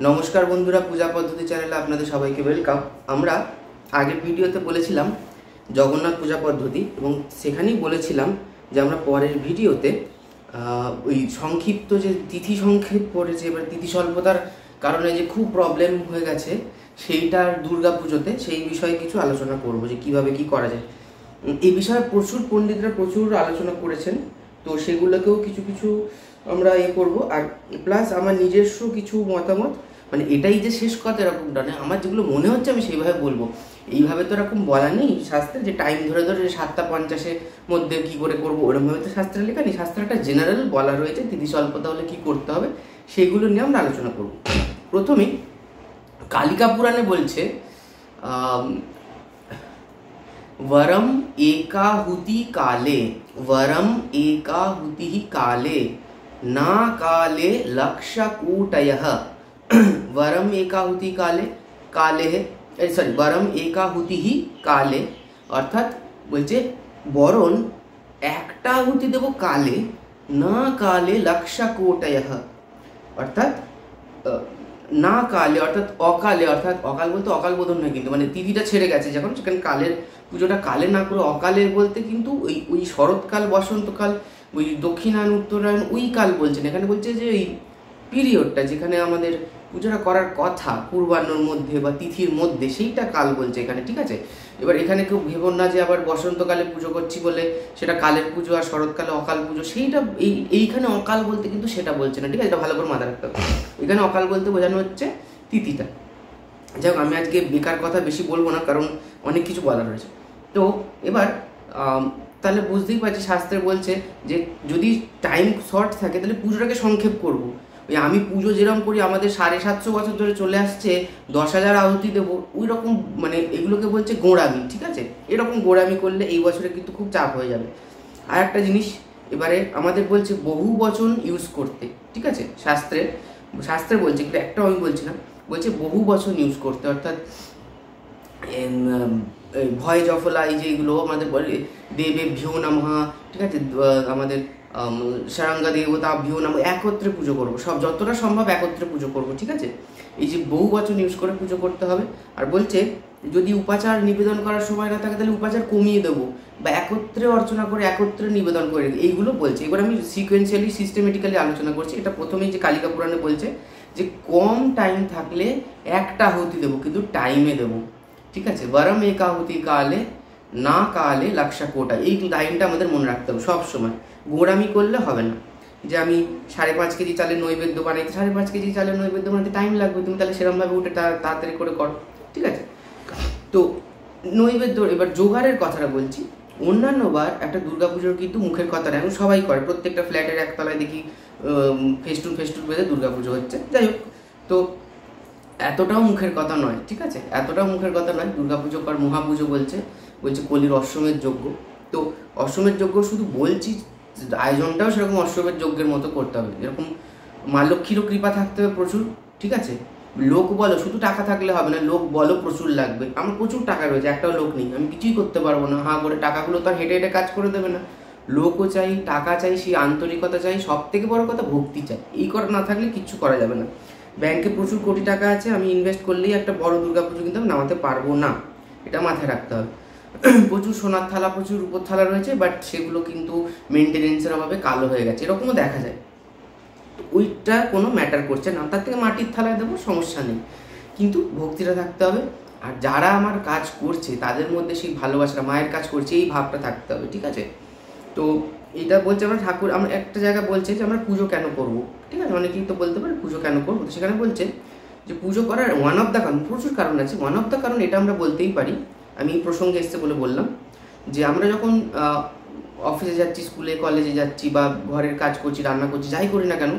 নমস্কার বন্ধুরা, পূজা পদ্ধতি চ্যানেলে আপনাদের সবাইকে ওয়েলকাম। আমরা আগের ভিডিওতে বলেছিলাম জগন্নাথ পূজা পদ্ধতি এবং সেখানেই বলেছিলাম যে আমরা পরের ভিডিওতে ওই সংক্ষিপ্ত যে তিথি সংক্ষেপ পড়েছে, এবার তিথি স্বল্পতার কারণে যে খুব প্রবলেম হয়ে গেছে সেইটার দুর্গা পুজোতে সেই বিষয়ে কিছু আলোচনা করব যে কিভাবে কি করা যায়। এই বিষয়ে প্রচুর পণ্ডিতরা প্রচুর আলোচনা করেছেন, তো সেগুলোকেও কিছু কিছু আমরা করব। আর প্লাস আমার নিজস্ব কিছু মতামত, মানে এটাই যে শেষ কথা এরকমটা নয়, আমার যেগুলো মনে হচ্ছে আমি সেইভাবে বলবো। এইভাবে তো এরকম বলা নেই শাস্ত্রে যে টাইম ধরে ধরে 7:50 মধ্যে কি করে করবো, ওরকমভাবে তো শাস্ত্রে লেখা নেই। শাস্ত্রে একটা জেনারেল বলা রয়েছে তিথি স্বল্পতা হলে কি করতে হবে, সেগুলো নিয়ে আমরা আলোচনা করব। প্রথমেই কালিকা পুরাণে বলছে वरम एकाहुति काले, वरम एकाहुति काले ना काले लक्षकूटयः। वरम एकाहुति काले काले सॉरी वरम एकाहुति ही काले, अर्थात बोलছে বরণ একটা আহুতি দেব কালে, না কালে লক্ষকূটয়ः, অর্থাৎ না কালে অর্থাৎ অকালে, অর্থাৎ অকাল বলতে অকাল বোধন নয় কিন্তু, মানে তিথিটা ছেড়ে গেছে যখন, সেখানে কালের পুজোটা কালে না করে অকালে বলতে কিন্তু ওই শরৎকাল বসন্তকাল ওই দক্ষিণায়ন উত্তরায়ণ ওই কাল বলছেন। এখানে বলছে যে এই পিরিয়ডটা যেখানে আমাদের পুজোটা করার কথা পূর্বাহ্নর মধ্যে বা তিথির মধ্যে, সেইটা কাল বলছে এখানে, ঠিক আছে। এবার এখানে কেউ ভেবন না যে আবার বসন্তকালে পুজো করছি বলে সেটা কালের পুজো আর শরৎকালে অকাল পুজো, সেইটা এইখানে অকাল বলতে কিন্তু সেটা বলছে না, ঠিক আছে। এটা ভালো করে মাথায় রাখতে হবে। এখানে অকাল বলতে বোঝানো হচ্ছে তিথিটা। যাই হোক, আমি আজকে বেকার কথা বেশি বলবো না, কারণ অনেক কিছু বলা রয়েছে। তো এবার তাহলে বুঝতেই পারছি শাস্ত্রে বলছে যে যদি টাইম শর্ট থাকে তাহলে পুজোটাকে সংক্ষেপ করবো। ওই আমি পুজো যেরকম করি, আমাদের 750 বছর ধরে চলে আসছে 10,000 আহুতি দেবো, ওই রকম মানে এগুলোকে বলছে গোঁড়ামি, ঠিক আছে। এরকম গোঁড়ামি করলে এই বছরে কিন্তু খুব চাপ হয়ে যাবে। আর একটা জিনিস এবারে আমাদের বলছে বহু বচন ইউজ করতে, ঠিক আছে। শাস্ত্রে বলছে, কিন্তু একটা আমি বলছি না, বলছে বহু বচন ইউজ করতে, অর্থাৎ ভয় জফলা এই যেগুলো আমাদের বলে দেবে ভ্যো নমঃ, ঠিক আছে, আমাদের সারাঙ্গা দেবতা ভ্যো নমঃ, একত্রে পুজো করবো, সব যতটা সম্ভব একত্রে পুজো করবো, ঠিক আছে। এই যে বহু বচন ইউজ করে পুজো করতে হবে। আর বলছে যদি উপাচার নিবেদন করার সময় না থাকে তাহলে উপাচার কমিয়ে দেবো, বা একত্রে অর্চনা করে একত্রে নিবেদন করে, এইগুলো বলছে। এবার আমি সিকোয়েন্সিয়ালি সিস্টেমেটিক্যালি আলোচনা করছি। এটা প্রথমেই যে কালিকা পুরাণে বলছে যে কম টাইম থাকলে একটা আহুতি দেবো, কিন্তু টাইমে দেবো, ঠিক আছে। বরম একাহুতি কালে না কালে লক্ষকূটয়ः, এই লাইনটা আমাদের মনে রাখতে হবে সবসময়। গোড়ামি করলে হবে না যে আমি 5.5 কেজি চালের নৈবেদ্য বানাইতে, 5.5 কেজি চালের নৈবেদ্য বানাইতে টাইম লাগবে, তুমি তাহলে সেরকমভাবে উঠে তাড়াতাড়ি করে করো, ঠিক আছে। তো নৈবেদ্য, এবার জোগাড়ের কথাটা বলছি। অন্যান্যবার একটা দুর্গাপুজোর কিন্তু মুখের কথা এখন সবাই করে, প্রত্যেকটা ফ্ল্যাটের একতলায় দেখি ফেস্টুন বেঁধে দুর্গাপুজো হচ্ছে। যাই হোক, তো এতটাও মুখের কথা নয়, ঠিক আছে, এতটাও মুখের কথা নয়। দুর্গাপুজো কর মহাপুজো বলছে কলির অশ্বমেধ যজ্ঞ। তো অশ্বমেধ যজ্ঞ শুধু বলছি, আয়োজনটাও সেরকম অশ্বমেধ যজ্ঞের মতো করতে হবে। যেরকম মা লক্ষ্মীরও কৃপা থাকতে হবে প্রচুর, ঠিক আছে। লোক বলো, শুধু টাকা থাকলে হবে না, লোক বলো প্রচুর লাগবে। আমার প্রচুর টাকা রয়েছে, একটাও লোক নেই, আমি কিছুই করতে পারবো না। হাঁ করে টাকাগুলো তো আর হেঁটে হেঁটে কাজ করে দেবে না। লোকও চাই, টাকা চাই, সেই আন্তরিকতা চাই, সব থেকে বড় কথা ভক্তি চাই। এই করা না থাকলে কিচ্ছু করা যাবে না। ব্যাংকে প্রচুর কোটি টাকা আছে, আমি ইনভেস্ট করলেই একটা বড় দুর্গাপুজো কিন্তু আমি নামাতে পারবো না, এটা মাথায় রাখতে হবে। প্রচুর সোনার থালা, প্রচুর রূপোর থালা রয়েছে, বাট সেগুলো কিন্তু মেনটেনেন্সের অভাবে কালো হয়ে গেছে, এরকমও দেখা যায়। ওইটা কোনো ম্যাটার করছে না, তার থেকে মাটির থালায় দেবো, সমস্যা নেই, কিন্তু ভক্তিটা থাকতে হবে। আর যারা আমার কাজ করছে তাদের মধ্যে সেই ভালোবাসাটা, মায়ের কাজ করছে এই ভাবটা থাকতে হবে, ঠিক আছে। তো এটা বলছে আমরা ঠাকুর, আমরা একটা জায়গা বলছে যে আমরা পুজো কেন করবো, ঠিক আছে। অনেকেই তো বলতে পারে পুজো কেন করবো, সেখানে বলছে যে পুজো করার ওয়ান অফ দ্য কারণ, প্রচুর কারণ আছে, ওয়ান অফ দ্য কারণ এটা আমরা বলতেই পারি। আমি এই প্রসঙ্গে এসছে বলে বললাম যে আমরা যখন অফিসে যাচ্ছি, স্কুলে কলেজে যাচ্ছি, বা ঘরের কাজ করছি, রান্না করছি, যাই করি না কেন,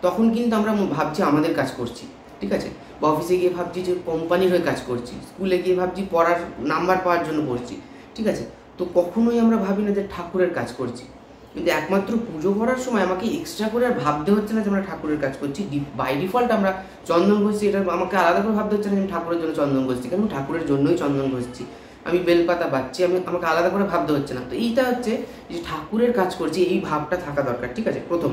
তখন কিন্তু আমরা ভাবছি আমাদের কাজ করছি, ঠিক আছে। বা অফিসে গিয়ে ভাবছি যে কোম্পানির হয়ে কাজ করছি, স্কুলে গিয়ে ভাবছি পড়ার নাম্বার পাওয়ার জন্য পড়ছি, ঠিক আছে। তো কখনোই আমরা ভাবি না যে ঠাকুরের কাজ করছি। কিন্তু একমাত্র পুজো করার সময় আমাকে এক্সট্রা করে আর ভাবতে হচ্ছে না যে আমরা ঠাকুরের কাজ করছি। বাই ডিফল্ট আমরা চন্দন ঘষছি, এটা আমাকে আলাদা করে ভাবতে হচ্ছে না যে আমি ঠাকুরের জন্য চন্দন ঘষছি, কারণ ঠাকুরের জন্যই চন্দন ঘষছি। আমি বেলপাতা বাচ্ছি, আমাকে আলাদা করে ভাবতে হচ্ছে না। তো এইটা হচ্ছে যে ঠাকুরের কাজ করছি, এই ভাবটা থাকা দরকার, ঠিক আছে। প্রথম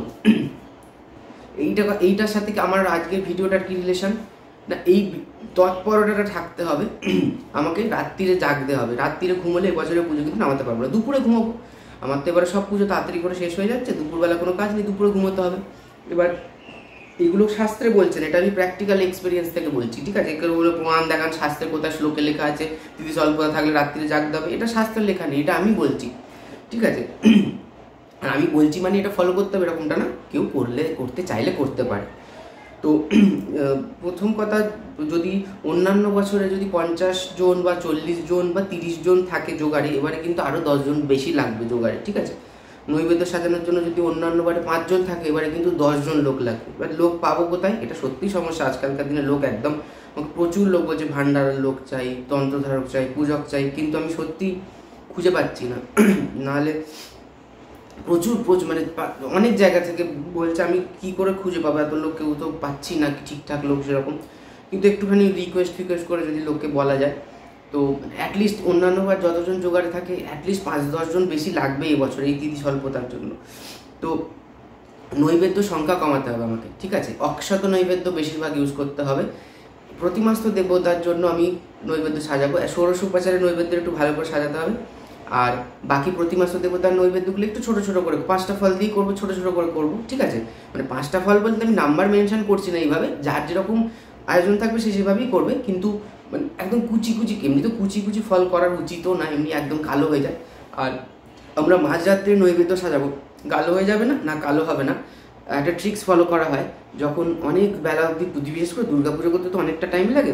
এইটার সাথে আমার আজকের ভিডিওটার কি রিলেশন, না, এই তৎপরতাটা থাকতে হবে। আমাকে রাত্রিরে জাগতে হবে, রাত্রিরে ঘুমোলে এবছরের পুজো কিন্তু নামাতে পারবো না, দুপুরে ঘুমাবো। আমার তো এবারে সব পুজো তাড়াতাড়ি করে শেষ হয়ে যাচ্ছে, দুপুরবেলা কোনো কাজ নেই, দুপুরে ঘুমোতে হবে। এবার এগুলো শাস্ত্রে বলছেন, এটা আমি প্র্যাকটিক্যাল এক্সপিরিয়েন্স থেকে বলছি, ঠিক আছে? কেউ বলে প্রমাণ দেখান শাস্ত্রে কোথায় শ্লোকে লেখা আছে তিথি স্বল্পতা থাকলে রাত্রিরে জাগতে হবে, এটা শাস্ত্রের লেখা নেই, এটা আমি বলছি, ঠিক আছে? আর আমি বলছি মানে এটা ফলো করতে হবে এরকমটা না, কেউ করতে চাইলে করতে পারে। তো প্রথম কথা, যদি অন্যান্য বছরে যদি 50 জন বা 40 জন বা 30 জন থাকে জোগাড়ে, এবারে কিন্তু আরও 10 জন বেশি লাগবে জোগাড়ে, ঠিক আছে? নৈবেদ্য সাজানোর জন্য যদি অন্যান্য বারে 5 জন থাকে, এবারে কিন্তু 10 জন লোক লাগবে। এবার লোক পাবো কোথায়? এটা সত্যি সমস্যা আজকালকার দিনে। লোক একদম প্রচুর লোক বলছে ভান্ডারের লোক চাই, তন্ত্রধারক চাই, পূজক চাই, কিন্তু আমি সত্যি খুঁজে পাচ্ছি না। নাহলে প্রচুর মানে অনেক জায়গা থেকে বলছে, আমি কি করে খুঁজে পাবো এত লোক, কেউ তো পাচ্ছি না ঠিকঠাক লোক সেরকম। কিন্তু একটুখানি রিকোয়েস্ট করে যদি লোককে বলা যায়, তো অ্যাটলিস্ট অন্যান্য বার যতজন জোগাড়ে থাকে অ্যাটলিস্ট 5-10 জন বেশি লাগবে এবছর এই তিথি স্বল্পতার জন্য। তো নৈবেদ্য সংখ্যা কমাতে হবে আমাকে, ঠিক আছে? অক্ষত নৈবেদ্য বেশিরভাগ ইউজ করতে হবে। প্রতিমাস্ত দেবতার জন্য আমি নৈবেদ্য সাজাবো, ষোড়শ উপাচারের নৈবেদ্য একটু ভালো করে সাজাতে হবে। আর বাকি প্রতিমাস্ত দেবতার নৈবেদ্যগুলো একটু ছোটো ছোটো করে, 5টা ফল দিয়েই করবো, ছোটো ছোটো করে করবো, ঠিক আছে? মানে 5টা ফল বলতে আমি নাম্বার মেনশন করছি না, এইভাবে যার যেরকম আয়োজন থাকবে সে সেভাবেই করবে। কিন্তু মানে একদম কুচি এমনি তো কুচি ফল করার উচিতও না, এমনি একদম কালো হয়ে যায়। আর আমরা মাঝরাত্রে নৈবেদ্য সাজাবো, কালো হয়ে যাবে না, না কালো হবে না। একটা ট্রিক্স ফলো করা হয়, যখন অনেক বেলা অবধি বিশেষ করে দুর্গাপুজো করতে তো অনেকটা টাইম লাগে,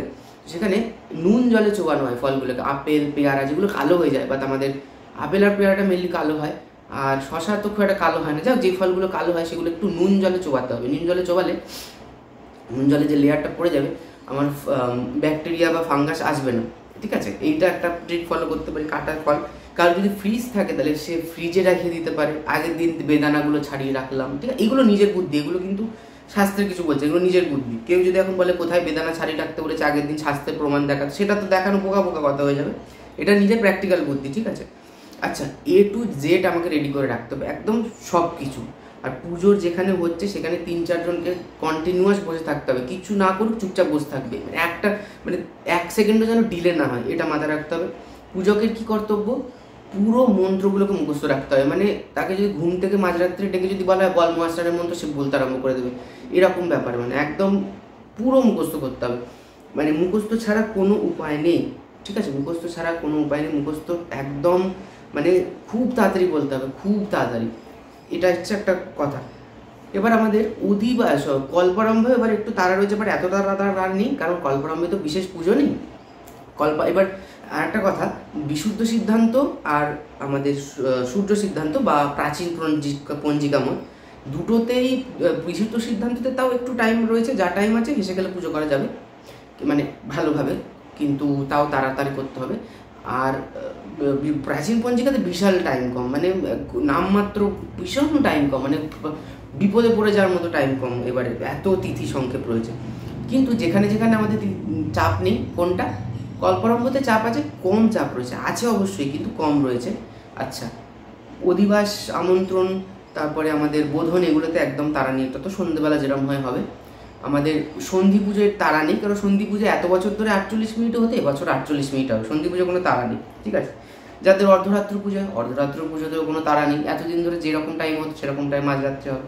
সেখানে নুন জলে চোবানো হয় ফলগুলোকে, আপেল পেয়ারা যেগুলো কালো হয়ে যায়, বাট আমাদের আপেল আর পেয়ারাটা মেনলি কালো হয়, আর শশা তো খুব একটা কালো হয় না। যাক, যে ফলগুলো কালো হয় সেগুলো একটু নুন জলে চোবাতে হবে। নুন জলে চোবালে নুন জলে যে লেয়ারটা পড়ে যাবে, আমার ব্যাকটেরিয়া বা ফাঙ্গাস আসবে না, ঠিক আছে? এইটা একটা ট্রিক ফলো করতে পারি। কাটা ফল কারো যদি ফ্রিজ থাকে তাহলে সে ফ্রিজে রেখে দিতে পারে, আগের দিন বেদানাগুলো ছাড়িয়ে রাখলাম, ঠিক আছে? এগুলো নিজের বুদ্ধি, এগুলো কিন্তু শাস্ত্রের কিছু বলছে, এগুলো নিজের বুদ্ধি। কেউ যদি এখন বলে কোথায় বেদানা ছাড়িয়ে রাখতে বলেছে আগের দিন, শাস্ত্রের প্রমাণ দেখাতে, সেটা তো দেখানো বোকা কথা হয়ে যাবে। এটা নিজের প্র্যাকটিক্যাল বুদ্ধি, ঠিক আছে? আচ্ছা, A to Z আমাকে রেডি করে রাখতে হবে একদম সব কিছু। আর পুজোর যেখানে হচ্ছে সেখানে 3-4 জনকে কন্টিনিউয়াস বসে থাকতে হবে, কিছু না করুক, চুপচাপ বসে থাকবে, মানে 1 সেকেন্ডও যেন ডিলে না হয়, এটা মাথায় রাখতে হবে। পূজকের কি কর্তব্য? পুরো মন্ত্রগুলোকে মুখস্থ রাখতে হবে। মানে তাকে যদি ঘুম থেকে মাঝরাত্রে ডেকে যদি বলা হয় বল মহাস্টারের মন্ত্র, সে বলতে আরম্ভ করে দেবে, এরকম ব্যাপার। মানে একদম পুরো মুখস্থ করতে হবে, মানে মুখস্থ ছাড়া কোনো উপায় নেই, ঠিক আছে? মুখস্থ ছাড়া কোনো উপায় নেই, মুখস্থ একদম মানে খুব তাড়াতাড়ি বলতে হবে, খুব তাড়াতাড়ি, এটা হচ্ছে একটা কথা। এবার আমাদের অধিবাস কল্পারম্ভ, এবার একটু তারা রয়েছে, এবার এত তারা নেই, কারণ কল্পারম্ভে তো বিশেষ পুজো নেই। এবার আর একটা কথা, বিশুদ্ধ সিদ্ধান্ত আর আমাদের সূর্য সিদ্ধান্ত বা প্রাচীন পঞ্জিকা মত, দুটোতেই বিশুদ্ধ সিদ্ধান্ততে তাও একটু টাইম রয়েছে, যা টাইম আছে হেসে গেলে পুজো করা যাবে, মানে ভালোভাবে, কিন্তু তাও তাড়াতাড়ি করতে হবে। আর প্রাচীন পঞ্জিকাতে বিশাল টাইম কম, মানে নামমাত্র ভীষণ টাইম কম, মানে বিপদে পড়ে যাওয়ার মতো টাইম কম, এবারে এত তিথি সংক্ষেপ রয়েছে। কিন্তু যেখানে আমাদের চাপ নেই, কোনটা? কল্পারম্ভতে চাপ আছে, কম চাপ রয়েছে, আছে অবশ্যই কিন্তু কম রয়েছে। আচ্ছা, অধিবাস, আমন্ত্রণ, তারপরে আমাদের বোধন, এগুলোতে একদম তাড়া নেই, তত সন্ধ্যেবেলা যেরকম হবে। আমাদের সন্ধি পুজোর তাড়া নেই, কারণ সন্ধি পুজো এত বছর ধরে 48 মিনিটও হতে, এবছর 48 মিনিট হবে, সন্ধি পুজো কোনো তাড়া নেই, ঠিক আছে? যাদের অর্ধরাত্র পুজোতেও কোনো তাড়া নেই, এতদিন ধরে যেরকম টাইম হতো সেরকম টাইম মাঝরাত্রে হবে,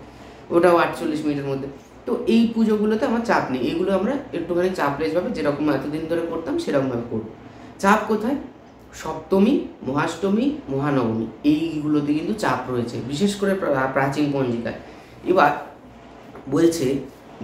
ওটাও 48 মিনিটের মধ্যে। তো এই পুজোগুলোতে আমার চাপ নেই, এগুলো আমরা একটুখানি চাপলেসভাবে যেরকম এতদিন ধরে করতাম সেরকমভাবে করব। চাপ কোথায়? সপ্তমী, মহাষ্টমী, মহানবমী, এইগুলোতে কিন্তু চাপ রয়েছে, বিশেষ করে প্রাচীন পঞ্জিকায়। এবার বলছে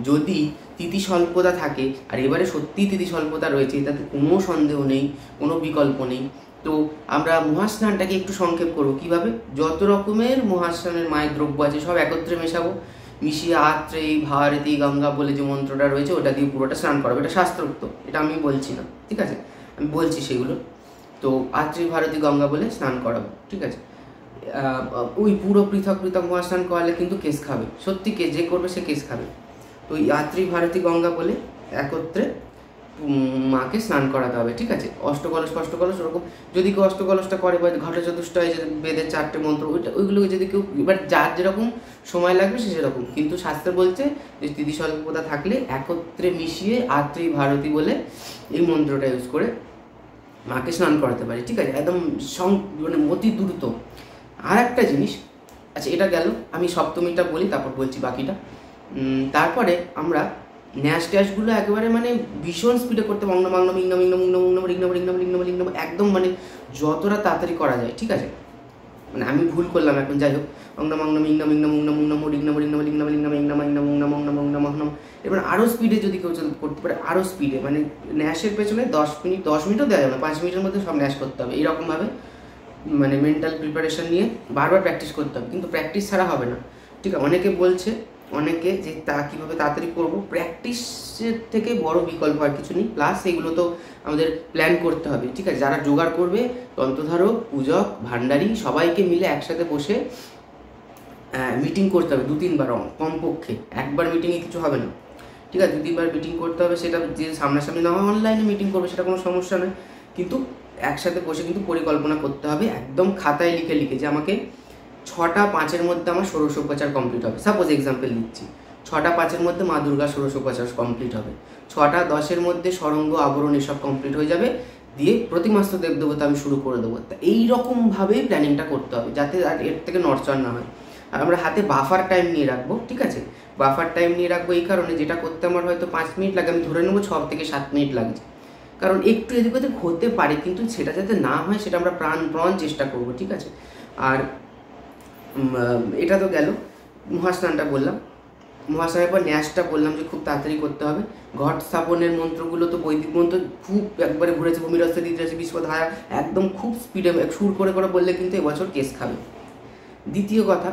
যদি তিথি স্বল্পতা থাকে, আর এবারে সত্যিই তিথি স্বল্পতা রয়েছে, তাতে কোনো সন্দেহ নেই, কোনো বিকল্প নেই, তো আমরা মহাস্নানটাকে একটু সংক্ষেপ করবো। কীভাবে? যত রকমের মহাস্নানের মায়ের দ্রব্য আছে সব একত্রে মেশাবো, মিশিয়ে আত্রেয়ী ভারতী গঙ্গা বলে যে মন্ত্রটা রয়েছে ওটা দিয়ে পুরোটা স্নান করাবো। এটা শাস্ত্রোক্ত, এটা আমি বলছি না, ঠিক আছে? আমি বলছি সেগুলো। তো আত্রেয়ী ভারতী গঙ্গা বলে স্নান করাবো, ঠিক আছে? ওই পুরো পৃথক মহাস্নান করালে কিন্তু কেস খাবে, সত্যি যে করবে সে কেস খাবে। তো ওই আত্রেয়ী ভারতী গঙ্গা বলে একত্রে মাকে স্নান করাতে হবে, ঠিক আছে। অষ্টকলশ ফষ্টকলশ ওরকম যদি কেউ অষ্টকলশটা করে বা ঘট চতুষ্টয় যে বেদের 4টে মন্ত্র ওইগুলোকে যদি কেউ, এবার যার যেরকম সময় লাগবে সে সেরকম, কিন্তু শাস্ত্র বলছে যে তিথি স্বল্পতা থাকলে একত্রে মিশিয়ে আত্রি ভারতী বলে এই মন্ত্রটা ইউজ করে মাকে স্নান করাতে পারি, ঠিক আছে, একদম মানে অতি দ্রুত। আর একটা জিনিস, আচ্ছা এটা গেল, আমি সপ্তমীটা বলি তারপর বলছি বাকিটা। তারপরে আমরা ন্যাশ ট্যাশগুলো একেবারে মানে ভীষণ স্পিডে করতে হবে, অঙ্গম অঙ্গম ইংনম ইংনম ইংনম ইংনম রিংনম রিংনম রিংনম রিংনম একদম মানে যতটা তাড়াতাড়ি করা যায়, ঠিক আছে। মানে আমি ভুল করলাম এখন, যাই হোক, অঙ্গম অঙ্গম ইংনম ইংনম ইংনম ইংনম রিংনম রিংনম রিংনম রিংনম ইংনম ইংনম ইংনম অঙ্গম অঙ্গম অঙ্গম। এবার আরও স্পিডে যদি কেউ করতে পারে, আরও স্পিডে, মানে ন্যাশের পেছনে 10 মিনিটও দেওয়া যাবে না, 5 মিনিটের মধ্যে সব ন্যাশ করতে হবে, এইরকমভাবে মানে মেন্টাল প্রিপারেশন নিয়ে বারবার প্র্যাকটিস করতে হবে, কিন্তু প্র্যাকটিস ছাড়া হবে না, ঠিক আছে। অনেকে বলছে যে তা কীভাবে তাড়াতাড়ি করবো, প্র্যাকটিসের থেকে বড় বিকল্প আর কিছু নেই, প্লাস এগুলো তো আমাদের প্ল্যান করতে হবে, ঠিক আছে। যারা জোগাড় করবে, তন্ত্রধারক, পূজক, ভান্ডারী সবাইকে মিলে একসাথে বসে মিটিং করতে হবে 2-3 বার, কমপক্ষে একবার মিটিংয়ে কিছু হবে না, ঠিক আছে, 2-3 বার মিটিং করতে হবে। সেটা যে সামনাসামনি না হয় অনলাইনে মিটিং করবে, সেটা কোনো সমস্যা নয়, কিন্তু একসাথে বসে কিন্তু পরিকল্পনা করতে হবে, একদম খাতায় লিখে যে আমাকে 6টা 5-এর মধ্যে আমার ষোড়শোপচার কমপ্লিট হবে। সাপোজ এক্সাম্পল দিচ্ছি, 6টা 5-এর মধ্যে মা দুর্গা ষোড়শোপচার কমপ্লিট হবে, 6টা 10-এর মধ্যে সরঙ্গ আবরণ এসব কমপ্লিট হয়ে যাবে, দিয়ে প্রতিমাস্ত দেবদেবতা আমি শুরু করে দেবো। এইরকমভাবেই প্ল্যানিংটা করতে হবে, যাতে আর এর থেকে নড়চড় না হয়। আর আমরা হাতে বাফার টাইম নিয়ে রাখবো, ঠিক আছে। বাফার টাইম নিয়ে রাখবো এই কারণে, যেটা করতে আমার হয়তো 5 মিনিট লাগে, আমি ধরে নেবো 6 থেকে 7 মিনিট লাগছে, কারণ একটু এদিক ওদিক হতে পারে, কিন্তু সেটা যাতে না হয় সেটা আমরা প্রাণ চেষ্টা করবো, ঠিক আছে। আর এটা তো গেল, মহাস্নানটা বললাম, মহাস্নানের পর ন্যাসটা বললাম যে খুব তাড়াতাড়ি করতে হবে। ঘট স্থাপনের মন্ত্রগুলো তো বৈদিক মন্ত্র, খুব একবারে ঘুরেছে, ভূমিরস্তে দিতেছে বিশ্বধারা, একদম খুব স্পিডে সুর করে বললে কিন্তু এবছর কেস খাবে। দ্বিতীয় কথা,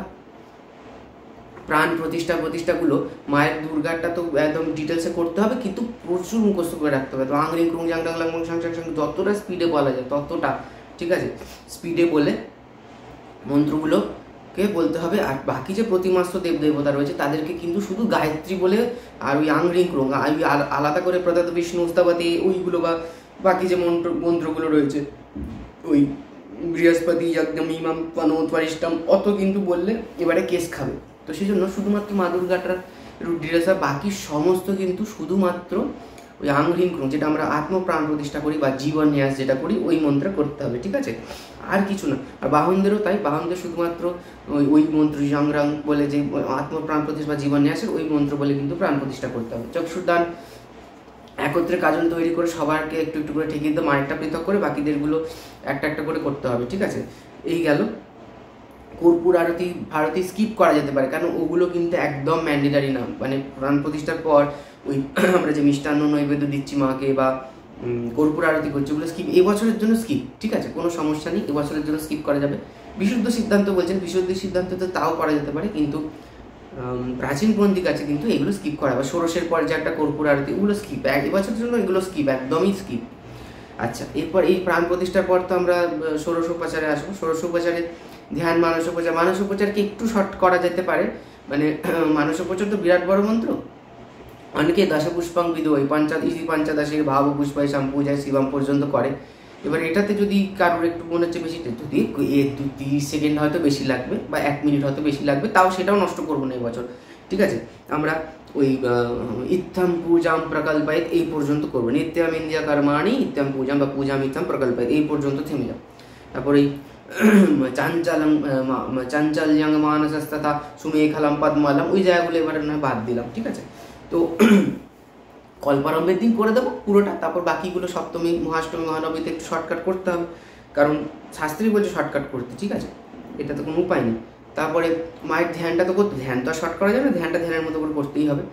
প্রাণ প্রতিষ্ঠাগুলো মায়ের দুর্গাটা তো একদম ডিটেলসে করতে হবে, কিন্তু প্রচুর মুখস্থ করে রাখতে হবে। তো আংরিং ক্রুং জাং ডাং লাং সাং সাং সাং যতটা স্পিডে বলা যায় ততটা, ঠিক আছে, স্পিডে বলে মন্ত্রগুলোকে বলতে হবে। আর বাকি যে প্রতিমাস্ত দেবদেবতা রয়েছে তাদেরকে কিন্তু শুধু গায়ত্রী বলে, আর ওই আংরিং ক্রুং আলাদা করে প্রদত্ত বিষ্ণু উস্তাবাতি ওইগুলো বা বাকি যে মন্ত্রগুলো রয়েছে, ওই বৃহস্পতি যজ্ঞম ইমাম পানোত পারিষ্টম অত কিন্তু বললে এবারে কেস খাবে। তো সেই জন্য শুধুমাত্র মা দুর্গাটার ডিটেলস, বাকি সমস্ত কিন্তু শুধুমাত্র ওই আংরিং ক্রুং, যেটা আমরা আত্মপ্রাণ প্রতিষ্ঠা করি বা জীবন ন্যাস যেটা করি, ওই মন্ত্র করতে হবে, ঠিক আছে, আর কিছু না। আর বাহনদেরও তাই, বাহনদের শুধুমাত্র ওই মন্ত্র সংগ্রাম বলে যে আত্মপ্রাণ প্রতিষ্ঠা বা জীবন ন্যাসের ওই মন্ত্র বলে কিন্তু প্রাণ প্রতিষ্ঠা করতে হবে। চক্ষুদান একত্রে কাজন তৈরি করে সবারকে একটু একটু করে ঠেকিয়ে দিতে, মায়েরটা পৃথক করে বাকিদেরগুলো একটা একটা করে করতে হবে, ঠিক আছে। এই গেল। কর্পূর আরতি স্কিপ করা যেতে পারে, কারণ ওগুলো কিন্তু একদম ম্যান্ডেটারি না, মানে প্রাণ প্রতিষ্ঠার পর ওই আমরা যে মিষ্টান্ন নৈবেদ্য দিচ্ছি মাকে বা কর্পূর আরতি করছি, ওগুলো স্কিপ, এবছরের জন্য স্কিপ, ঠিক আছে, কোনো সমস্যা নেই, এবছরের জন্য স্কিপ করা যাবে। বিশুদ্ধ সিদ্ধান্ত বলছেন, বিশুদ্ধ সিদ্ধান্ত তো তাও করা যেতে পারে, কিন্তু প্রাচীন পন্থিক আছে কিন্তু এগুলো স্কিপ করা, বা ষোড়শের পর যে একটা কর্পূর আরতি, ওগুলো স্কিপ, এবছরের জন্য এগুলো স্কিপ, একদমই স্কিপ। আচ্ছা, এরপর এই প্রাণ প্রতিষ্ঠার পর তো আমরা ষোড়শোপচারে আসবো। ষোড়শোপচারে ধ্যান, মানসোপচারকে একটু শর্ট করা যেতে পারে, মানে মানসোপচার তো বিরাট বড় মন্ত্র, অনেকে দশপুষ্পাং বিদোয় পঞ্চদশের ভাব পুষ্পায় সম্পূজায় শিবম পর্যন্ত করে। এবার এটাতে যদি কারোর একটু মনে হচ্ছে বেশি, যদি 30 সেকেন্ড হয়তো বেশি লাগবে বা 1 মিনিট হয়তো বেশি লাগবে, তাও সেটাও নষ্ট করবো না এবছর, ঠিক আছে। আমরা ওই ইত্থম পূজাম প্রকল্পায়িত এই পর্যন্ত করবো, নিত্যম ইন্দিয়া কর্মাণি ইত্থম পূজাম বা পূজাম ইত্থম প্রকল্পায়িত এই পর্যন্ত থেমে যাও। তারপরে চাঞ্চল্যাং মানসস্তথা সুমেখলম পদ্মলম ওই জায়গাগুলো এবারে নয় বাদ দিলাম, ঠিক আছে। তো কল্পারম্ভের দিন করে দেবো পুরোটা, তারপর বাকিগুলো সপ্তমী, মহাষ্টমী, মহানবমীতে একটু শর্টকাট করতে হবে, কারণ শাস্ত্রী বলছে শর্টকাট করতে, ঠিক আছে, এটা তো কোনো উপায় নেই। তারপরে মায়ের ধ্যানটা তো করতে, ধ্যান তো আর শর্ট করা যাবে না, ধ্যানটা ধ্যানের মতো করে করতেই হবে।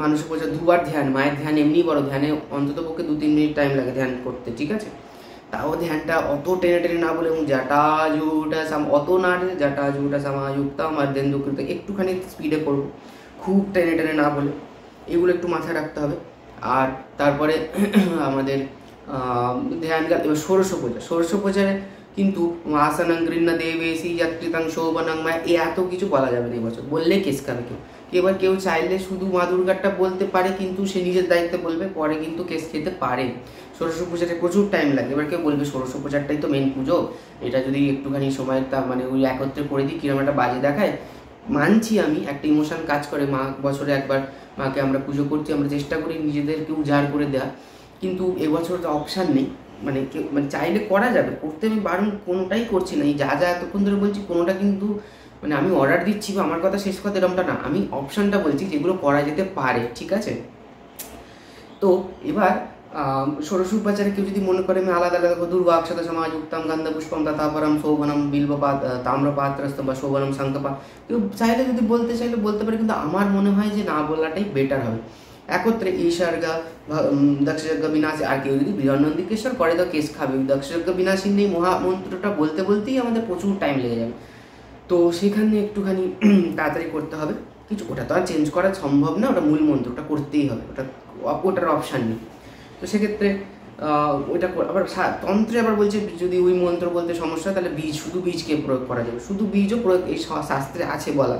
মানুষের পূজা 2বার ধ্যান, মায়ের ধ্যান এমনি বড়, ধ্যানে অন্তত পক্ষে 2-3 মিনিট টাইম লাগে ধ্যান করতে, ঠিক আছে। তাও ধ্যানটা অত টেনে না বলে, এবং জাটা জুটা অত না জাটা জুটা সামাযুক্ত মর্দেন্দুকৃত একটুখানি স্পিডে করবো, খুব টেনে না বলে, এগুলো একটু মাথায় রাখতে হবে। আর তারপরে আমাদের ধ্যান, এবার ষোড়শোপচারে কিন্তু আসনং গৃহ্ণ দেবেশি যৎকৃতং শোভনং মায়া এত কিছু বলা যাবে না এবছর, বললেই কেস খাবে কেউ। এবার কেউ চাইলে শুধু মা দুর্গাটা বলতে পারে, কিন্তু সে নিজের দায়িত্বে বলবে, পরে কিন্তু কেস খেতে পারে। ষোড়শ পূজাতে প্রচুর টাইম লাগে। এবার কেউ বলবে ষোড়শ পূজাটাই তো মেন পুজো, এটা যদি একটুখানি সময় মানে ওই একত্রে করে দিই কিরম একটা বাজে দেখায়। মানছি আমি, একটা ইমোশন কাজ করে, মা বছরে একবার মাকে আমরা পুজো করছি, আমরা চেষ্টা করি নিজেদেরকে উজাড় করে দেওয়া, কিন্তু এবছর তো অপশান নেই। মানে চাইলে করা যাবে, করতে আমি বারণ কোনোটাই করছি না। এই যা এতক্ষণ ধরে বলছি কোনোটা কিন্তু মানে আমি অর্ডার দিচ্ছি বা আমার কথা শেষ কথা এরকমটা না, আমি অপশানটা বলছি যেগুলো করা যেতে পারে, ঠিক আছে। তো এবার ষোড়শ উপাচারে কেউ যদি মনে করে আমি আলাদা আলাদা দুর্গা অক্ষত সমাজ উত্তম গন্ধ পুষ্পম তাতাপরম শোভনম বিল্বপাত তাম্রপাত্রস্থ বা শোভনম শঙ্খপা, কেউ চাইলে যদি বলতে চাইলে বলতে পারে, কিন্তু আমার মনে হয় যে না বলাটাই বেটার হবে। একত্রে ঈশার্গা দক্ষযজ্ঞ বিনাশী, আর কেউ যদি বৃহন্নন্দিকেশ্বর করে তো কেস খাবে। দক্ষযজ্ঞ বিনাশী নেই মহামন্ত্রটা বলতে বলতেই আমাদের প্রচুর টাইম লেগে যাবে, তো সেখানে একটুখানি তাড়াতাড়ি করতে হবে কিছু। ওটা তো আর চেঞ্জ করা সম্ভব না, ওটা মূল মন্ত্র, ওটা করতেই হবে, ওটার অপশান নেই। তো সেক্ষেত্রে ওইটা আবার তন্ত্রে আবার বলছে যদি ওই মন্ত্র বলতে সমস্যা তাহলে বীজ, শুধু বীজকে প্রয়োগ করা যাবে, শুধু বীজও প্রয়োগ এই শাস্ত্রে আছে বলা।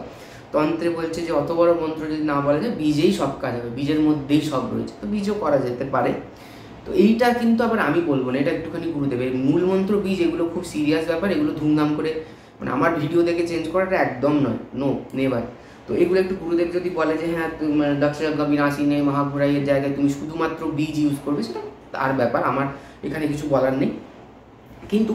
তন্ত্রে বলছে যে অত বড় মন্ত্র যদি না বলা যায় বীজেই সব কাজ হবে, বীজের মধ্যেই সব রয়েছে, তো বীজও করা যেতে পারে। তো এইটা কিন্তু আবার আমি বলবো না, এটা একটুখানি গুরুদেব, এই মূল মন্ত্র বীজ এগুলো খুব সিরিয়াস ব্যাপার, এগুলো ধুমধাম করে মানে আমার ভিডিও দেখে চেঞ্জ করাটা একদম নয়, নো নেভার। তো এগুলো একটু গুরুদেব যদি বলে যে হ্যাঁ দক্ষযজ্ঞ বিনাশী নেই মহাঘুরাইয়ের জায়গায় তুমি শুধুমাত্র বীজ ইউজ করবে, সেটা তার ব্যাপার, আমার এখানে কিছু বলার নেই। কিন্তু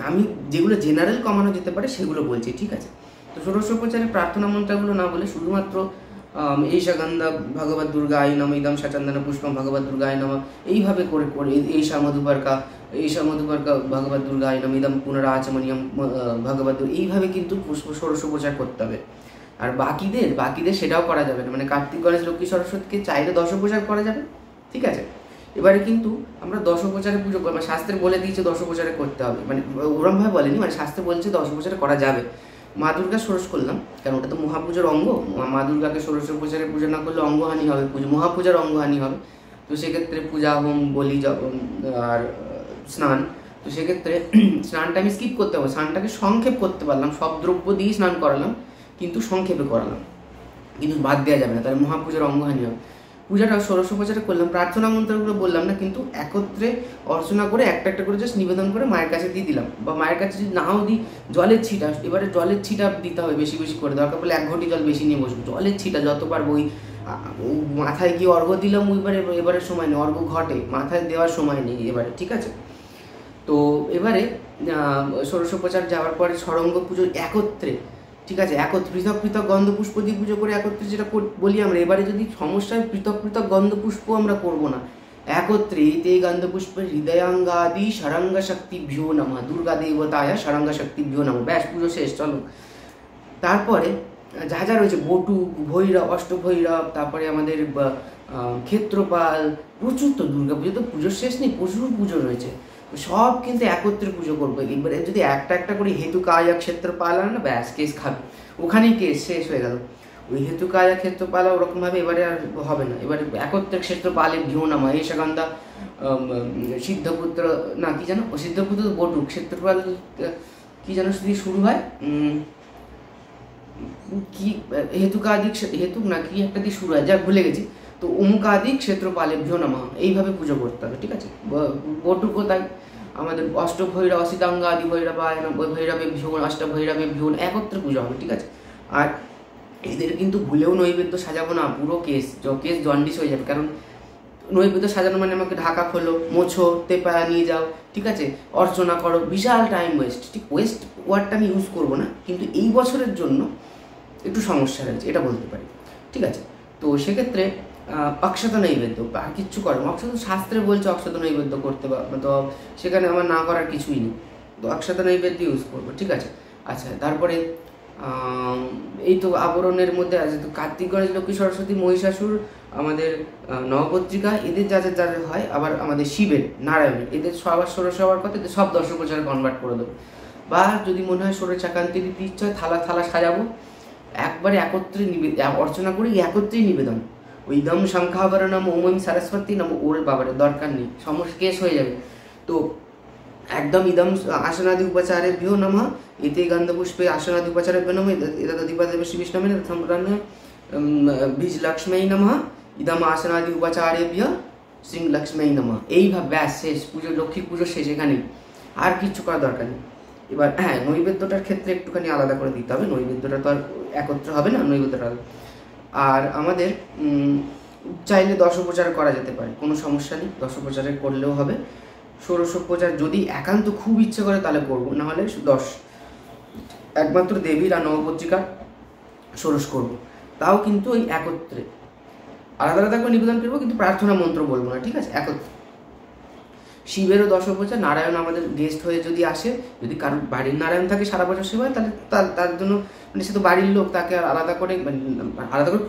আমি যেগুলো জেনারেল কমানো যেতে পারে সেগুলো বলছি, ঠিক আছে। তো ষোড়শোপচারের প্রার্থনা মন্ত্রগুলো না বলে শুধুমাত্র এইষা গন্ধা ভগবত দুর্গায় নম ইদম সচন্দন পুষ্পম ভগবত দুর্গায় নম, এইভাবে করে করে এইষা মধুবর্কা ভগবত দুর্গায় নম ইদম পুনরাচমনিয়ম ভগবত, এইভাবে কিন্তু ষোড়শোপচার করতে হবে। আর বাকিদের সেটাও করা যাবে না, মানে কার্তিক গণেশ লক্ষ্মী সরস্বতীকে চাইলে দশোপচার করা যাবে, ঠিক আছে। এবারে কিন্তু আমরা দশোপচারে পুজো করি, মানে শাস্ত্রে বলে দিয়েছে দশোপচারে করতে হবে, মানে ওরমভাবে বলেনি, মানে শাস্ত্রে বলছে দশোপচারে করা যাবে। মা দুর্গা ষোড়শ করলাম, কারণ ওটা তো মহাপুজোর অঙ্গ, মা দুর্গাকে ষোড়শোপচারে পুজো না করলে অঙ্গহানি হবে, মহাপূজার অঙ্গহানি হবে। তো সেক্ষেত্রে পূজা হোম বলি আর স্নান, তো সেক্ষেত্রে স্নানটা আমি স্কিপ করতে হবে, স্নানটাকে সংক্ষেপ করতে পারলাম, সব দ্রব্য দিয়েই স্নান করালাম কিন্তু সংক্ষেপে করালাম, কিন্তু বাদ দেওয়া যাবে না, তাহলে মহাপূজার অঙ্গহানি হবে। পূজাটা ষোড়শোপচারে করলাম, প্রার্থনা মন্ত্রগুলো বললাম না, কিন্তু একত্রে অর্চনা করে একটা একটা করে জাস্ট নিবেদন করে মায়ের কাছে দিয়ে দিলাম, বা মায়ের কাছে যদি নাও দিই জলের ছিটা, এবারে জলের ছিটা দিতে হবে বেশি বেশি করে, দরকার পড়লে 1 ঘটি জল বেশি নিয়ে বসবো, জলের ছিটা যতবার বই মাথায় গিয়ে অর্ঘ্য দিলাম, এবারের সময় নেই, অর্ঘ্য ঘটে মাথায় দেওয়ার সময় নেই এবারে, ঠিক আছে। তো এবারে ষোড়শোপচার যাওয়ার পরে ষড়ঙ্গ পুজো একত্রে, ঠিক আছে, পৃথক পৃথক গন্ধপুষ্প দিয়ে পুজো করে একত্রে যেটা বলি আমরা। এবারে যদি সমস্যায় পৃথক পৃথক গন্ধপুষ্প আমরা করবো না, একত্রে এই গন্ধপুষ্পের হৃদয়াঙ্গাদি ষড়ঙ্গ শক্তিভ্যো নমঃ, দুর্গা দেবতায় ষড়ঙ্গ শক্তিভ্যো নমঃ, ব্যাস পুজো শেষ, চলো। তারপরে যা যা রয়েছে বটুক, ভৈরব, অষ্টভৈরব, তারপরে আমাদের ক্ষেত্রপাল, প্রচুর, তো দুর্গা পুজো তো পুজোর শেষ নেই, প্রচুর পুজো রয়েছে, সব কিন্তু একত্রে পুজো করবো। এবারে যদি একটা একটা করে হেতুকায়া ক্ষেত্রপাল না, ব্যাস কেস খাবে, ওখানেই কেস শেষ হয়ে গেল। ওই হেতুকায়া ক্ষেত্রপাল ওরকমভাবে এবারে আর হবে না, এবারে একত্রে ক্ষেত্রপালে ভিও নামা এই সেখানটা সিদ্ধপুত্র না কি জানো, ও সিদ্ধপুত্র তো বটুক, ক্ষেত্রপাল কি যেন দিয়ে শুরু হয়, কি হেতুকাদিক হেতুক না কি একটা দিয়ে শুরু হয়, যা ভুলে গেছি। তো ওমকাদিক ক্ষেত্রপালে ভিও নামা, এইভাবে পুজো করতে হবে, ঠিক আছে। বটুক তাই আমাদের অষ্টভৈরব অসিতাঙ্গ আদি ভৈরবায় ভৈরবে ভিউন, অষ্টভৈরবে ভিউন, একত্রে পুজো হবে, ঠিক আছে। আর এদের কিন্তু ভুলেও নৈবেদ্য সাজাবো না, পুরো কেস জন্ডিস হয়ে যাবে, কারণ নৈবেদ্য সাজানো মানে আমাকে ঢাকা খোলো, মোছো, তেপায়া নিয়ে যাও, ঠিক আছে, অর্চনা করো, বিশাল টাইম ওয়েস্ট, ঠিক ওয়েস্ট ওয়ার্ডটা আমি ইউজ করবো না, কিন্তু এই বছরের জন্য একটু সমস্যা রয়েছে এটা বলতে পারি, ঠিক আছে। তো সেক্ষেত্রে অক্ষত নৈবেদ্য আর কিচ্ছু করো, অক্ষত শাস্ত্রে বলছে অক্ষত নৈবেদ্য করতে, তো সেখানে আমার না করার কিছুই নেই, তো অক্ষত নৈবেদ্য ইউজ করবো, ঠিক আছে। আচ্ছা, তারপরে এই তো আবরণের মধ্যে আছে তো কার্তিক গণেশ লক্ষ্মী সরস্বতী মহিষাসুর, আমাদের নবপত্রিকা, এদের যাদের যাদের হয়, আবার আমাদের শিবের, নারায়ণের, এদের সবার ষোড়শ হওয়ার কথা, এদের সব দশোপচারে কনভার্ট করে দেবো। বা যদি মনে হয় ষোড়শাকান্তি দিতে ইচ্ছা হয়, থালা থালা সাজাবো, একবারে একত্রে অর্চনা করি, একত্রেই নিবেদন, ওই দম শঙ্খাভরণম ওম সরস্বতী নম, ওর বাবারে দরকার নেই, সমস্যা কেস হয়ে যাবে। তো একদম ইদম আসনাদি উপচারেভ্যো নমঃ এতে গন্ধপুষ্পে আসনাদি উপচারেভ্যো নমঃ এতদিপাদেব শ্রী বিষ্ণবে সম্প্রাণ বীজ লক্ষ্মী নমঃ ইদম আসনাদি উপচারেভ্যো শ্রী লক্ষ্মী নমঃ। এইভাবে ব্যাস শেষ, পুজো, লক্ষ্মী পুজো শেষ, এখানেই আর কিচ্ছু করার দরকার নেই। এবার হ্যাঁ, নৈবেদ্যটার ক্ষেত্রে একটুখানি আলাদা করে দিতে হবে, নৈবেদ্যটা তো আর একত্র হবে না, নৈবেদ্যটা। আর আমাদের চাইলে দশোপচার করা যেতে পারে, কোনো সমস্যা নেই, দশোপচারে করলেও হবে। ষোড়শোপচার যদি একান্ত খুব ইচ্ছে করে তাহলে করবো, নাহলে 10 একমাত্র দেবীর আর নবপত্রিকার ষোড়শ করবো, তাও কিন্তু ওই একত্রে, আলাদা আলাদা করে নিবেদন করবো, কিন্তু প্রার্থনা মন্ত্র বলবো না, ঠিক আছে, একত্রে। শিবেরও দশোপচার, নারায়ণ আমাদের গেস্ট হয়ে যদি আসে, যদি কারোর বাড়ির নারায়ণ থাকে সারা বছর সেবা, তাহলে তার জন্য মানে সে তো বাড়ির লোক, তাকে আলাদা করে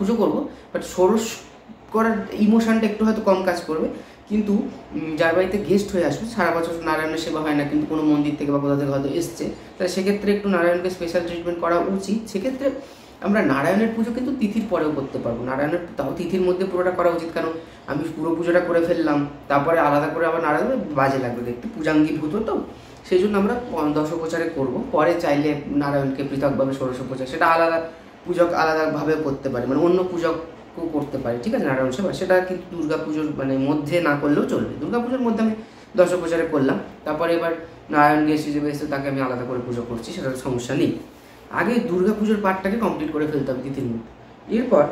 পুজো করবো, বাট ষোড়শ করার ইমোশনটা একটু হয়তো কম কাজ করবে। কিন্তু যার বাড়িতে গেস্ট হয়ে আসবে, সারা বছর নারায়ণের সেবা হয় না, কিন্তু কোনো মন্দির থেকে বা কোথা থেকে হয়তো এসছে, তাহলে সেক্ষেত্রে একটু নারায়ণকে স্পেশাল ট্রিটমেন্ট করা উচিত। সেক্ষেত্রে আমরা নারায়ণের পুজো কিন্তু তিথির পরেও করতে পারবো, নারায়ণের তাও তিথির মধ্যে পুরোটা করা উচিত, কারণ আমি পুরো পুজোটা করে ফেললাম, তারপরে আলাদা করে আবার নারায়ণ বাজে লাগবে দেখতে, পূজাঙ্গীভূত তো, সেই জন্য আমরা দশোপচারে করবো। পরে চাইলে নারায়ণকে পৃথকভাবে ষোড়শোপচার, সেটা আলাদা পূজক আলাদাভাবে করতে পারে, মানে অন্য পূজকও করতে পারে, ঠিক আছে, নারায়ণ সেবা। সেটা কিন্তু দুর্গাপুজোর মানে মধ্যে না করলেও চলবে, দুর্গাপুজোর মধ্যে আমি দশোপচারে করলাম, তারপরে এবার নারায়ণ গেস্ট হিসেবে এসে তাকে আমি আলাদা করে পুজো করছি, সেটার সমস্যা নেই। আগে দুর্গাপুজোর পার্টটাকে কমপ্লিট করে ফেলতে হবে তিথির মধ্যে। এরপর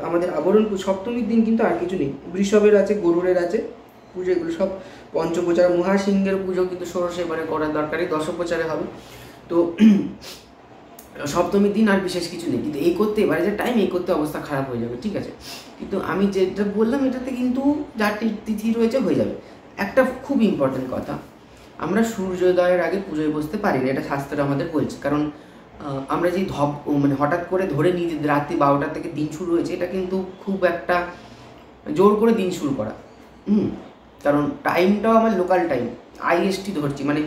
আমাদের আবরণ সপ্তমীর দিন কিন্তু আর কিছু নেই, বৃষভের আছে, গরুড়ের আছে পুজো, এগুলো সব পঞ্চপ্রচার। মহাসিংহের পুজো কিন্তু ষোড়শে এবারে করার দরকারই, দশোপচারে হবে। তো সপ্তমীর দিন আর বিশেষ কিছু নেই, কিন্তু এই করতে এবারে যে টাইম, এই করতে অবস্থা খারাপ হয়ে যাবে, ঠিক আছে। কিন্তু আমি যেটা বললাম এটাতে কিন্তু যার তিথি রয়েছে হয়ে যাবে। একটা খুব ইম্পর্টেন্ট কথা, আমরা সূর্যোদয়ের আগে পুজোয় বসতে পারি না, এটা শাস্ত্রে আমাদের বলছে। কারণ আমরা যে মানে হঠাৎ করে ধরে নিই যে রাত্রি 12টা থেকে দিন শুরু হয়েছে, এটা কিন্তু খুব একটা জোর করে দিন শুরু করা। কারণ টাইমটাও আমার লোকাল টাইম, IST ধরছি, মানে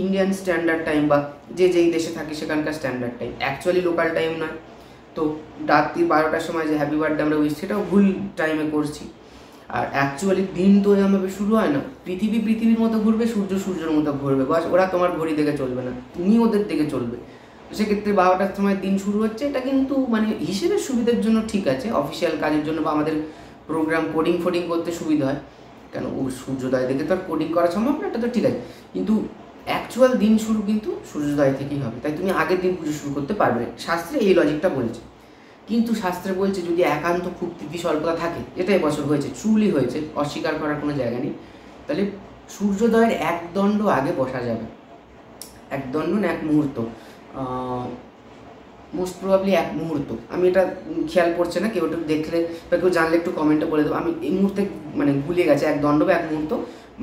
ইন্ডিয়ান স্ট্যান্ডার্ড টাইম, বা যেই দেশে থাকি সেখানকার standard time, actually local time নয়। তো রাত্রি 12টার সময় যে হ্যাপি বার্থডে আমরা উইশ, সেটাও ভুল টাইমে করছি। আর অ্যাকচুয়ালি দিন তো এভাবে শুরু হয় না, পৃথিবীর মতো ঘুরবে, সূর্যের মতো ঘুরবে, বাস ওরা তোমার ঘড়ি দেখে চলবে না, তুমি ওদের দেখে চলবে। তো সেক্ষেত্রে 12টার সময় দিন শুরু হচ্ছে, এটা কিন্তু মানে হিসেবের সুবিধার জন্য ঠিক আছে, অফিসিয়াল কাজের জন্য বা আমাদের প্রোগ্রাম কোডিং করতে সুবিধা হয়, কেন ও সূর্যোদয় দেখে তো আর কোডিং করা সম্ভব না, এটা তো ঠিক আছে। কিন্তু অ্যাকচুয়াল দিন শুরু কিন্তু সূর্যোদয় থেকেই হবে, তাই তুমি আগের দিন পুজো শুরু করতে পারবে, শাস্ত্রে এই লজিকটা বলছে। কিন্তু শাস্ত্রে বলছে যদি একান্ত খুব তিথি স্বল্পতা থাকে, যেটা এবছর হয়েছে, ট্রুলি হয়েছে, অস্বীকার করার কোনো জায়গা নেই, তাহলে সূর্যোদয়ের 1 দণ্ড আগে বসা যাবে। 1 দণ্ড না 1 মুহূর্ত, মোস্ট প্রবাবলি 1 মুহূর্ত, আমি এটা খেয়াল পড়ছে না, কেউ একটু দেখলে বা কেউ জানলে একটু কমেন্টে বলে দেবো, আমি এই মুহূর্তে মানে ভুলিয়ে গেছে 1 দণ্ড বা 1 মুহূর্ত,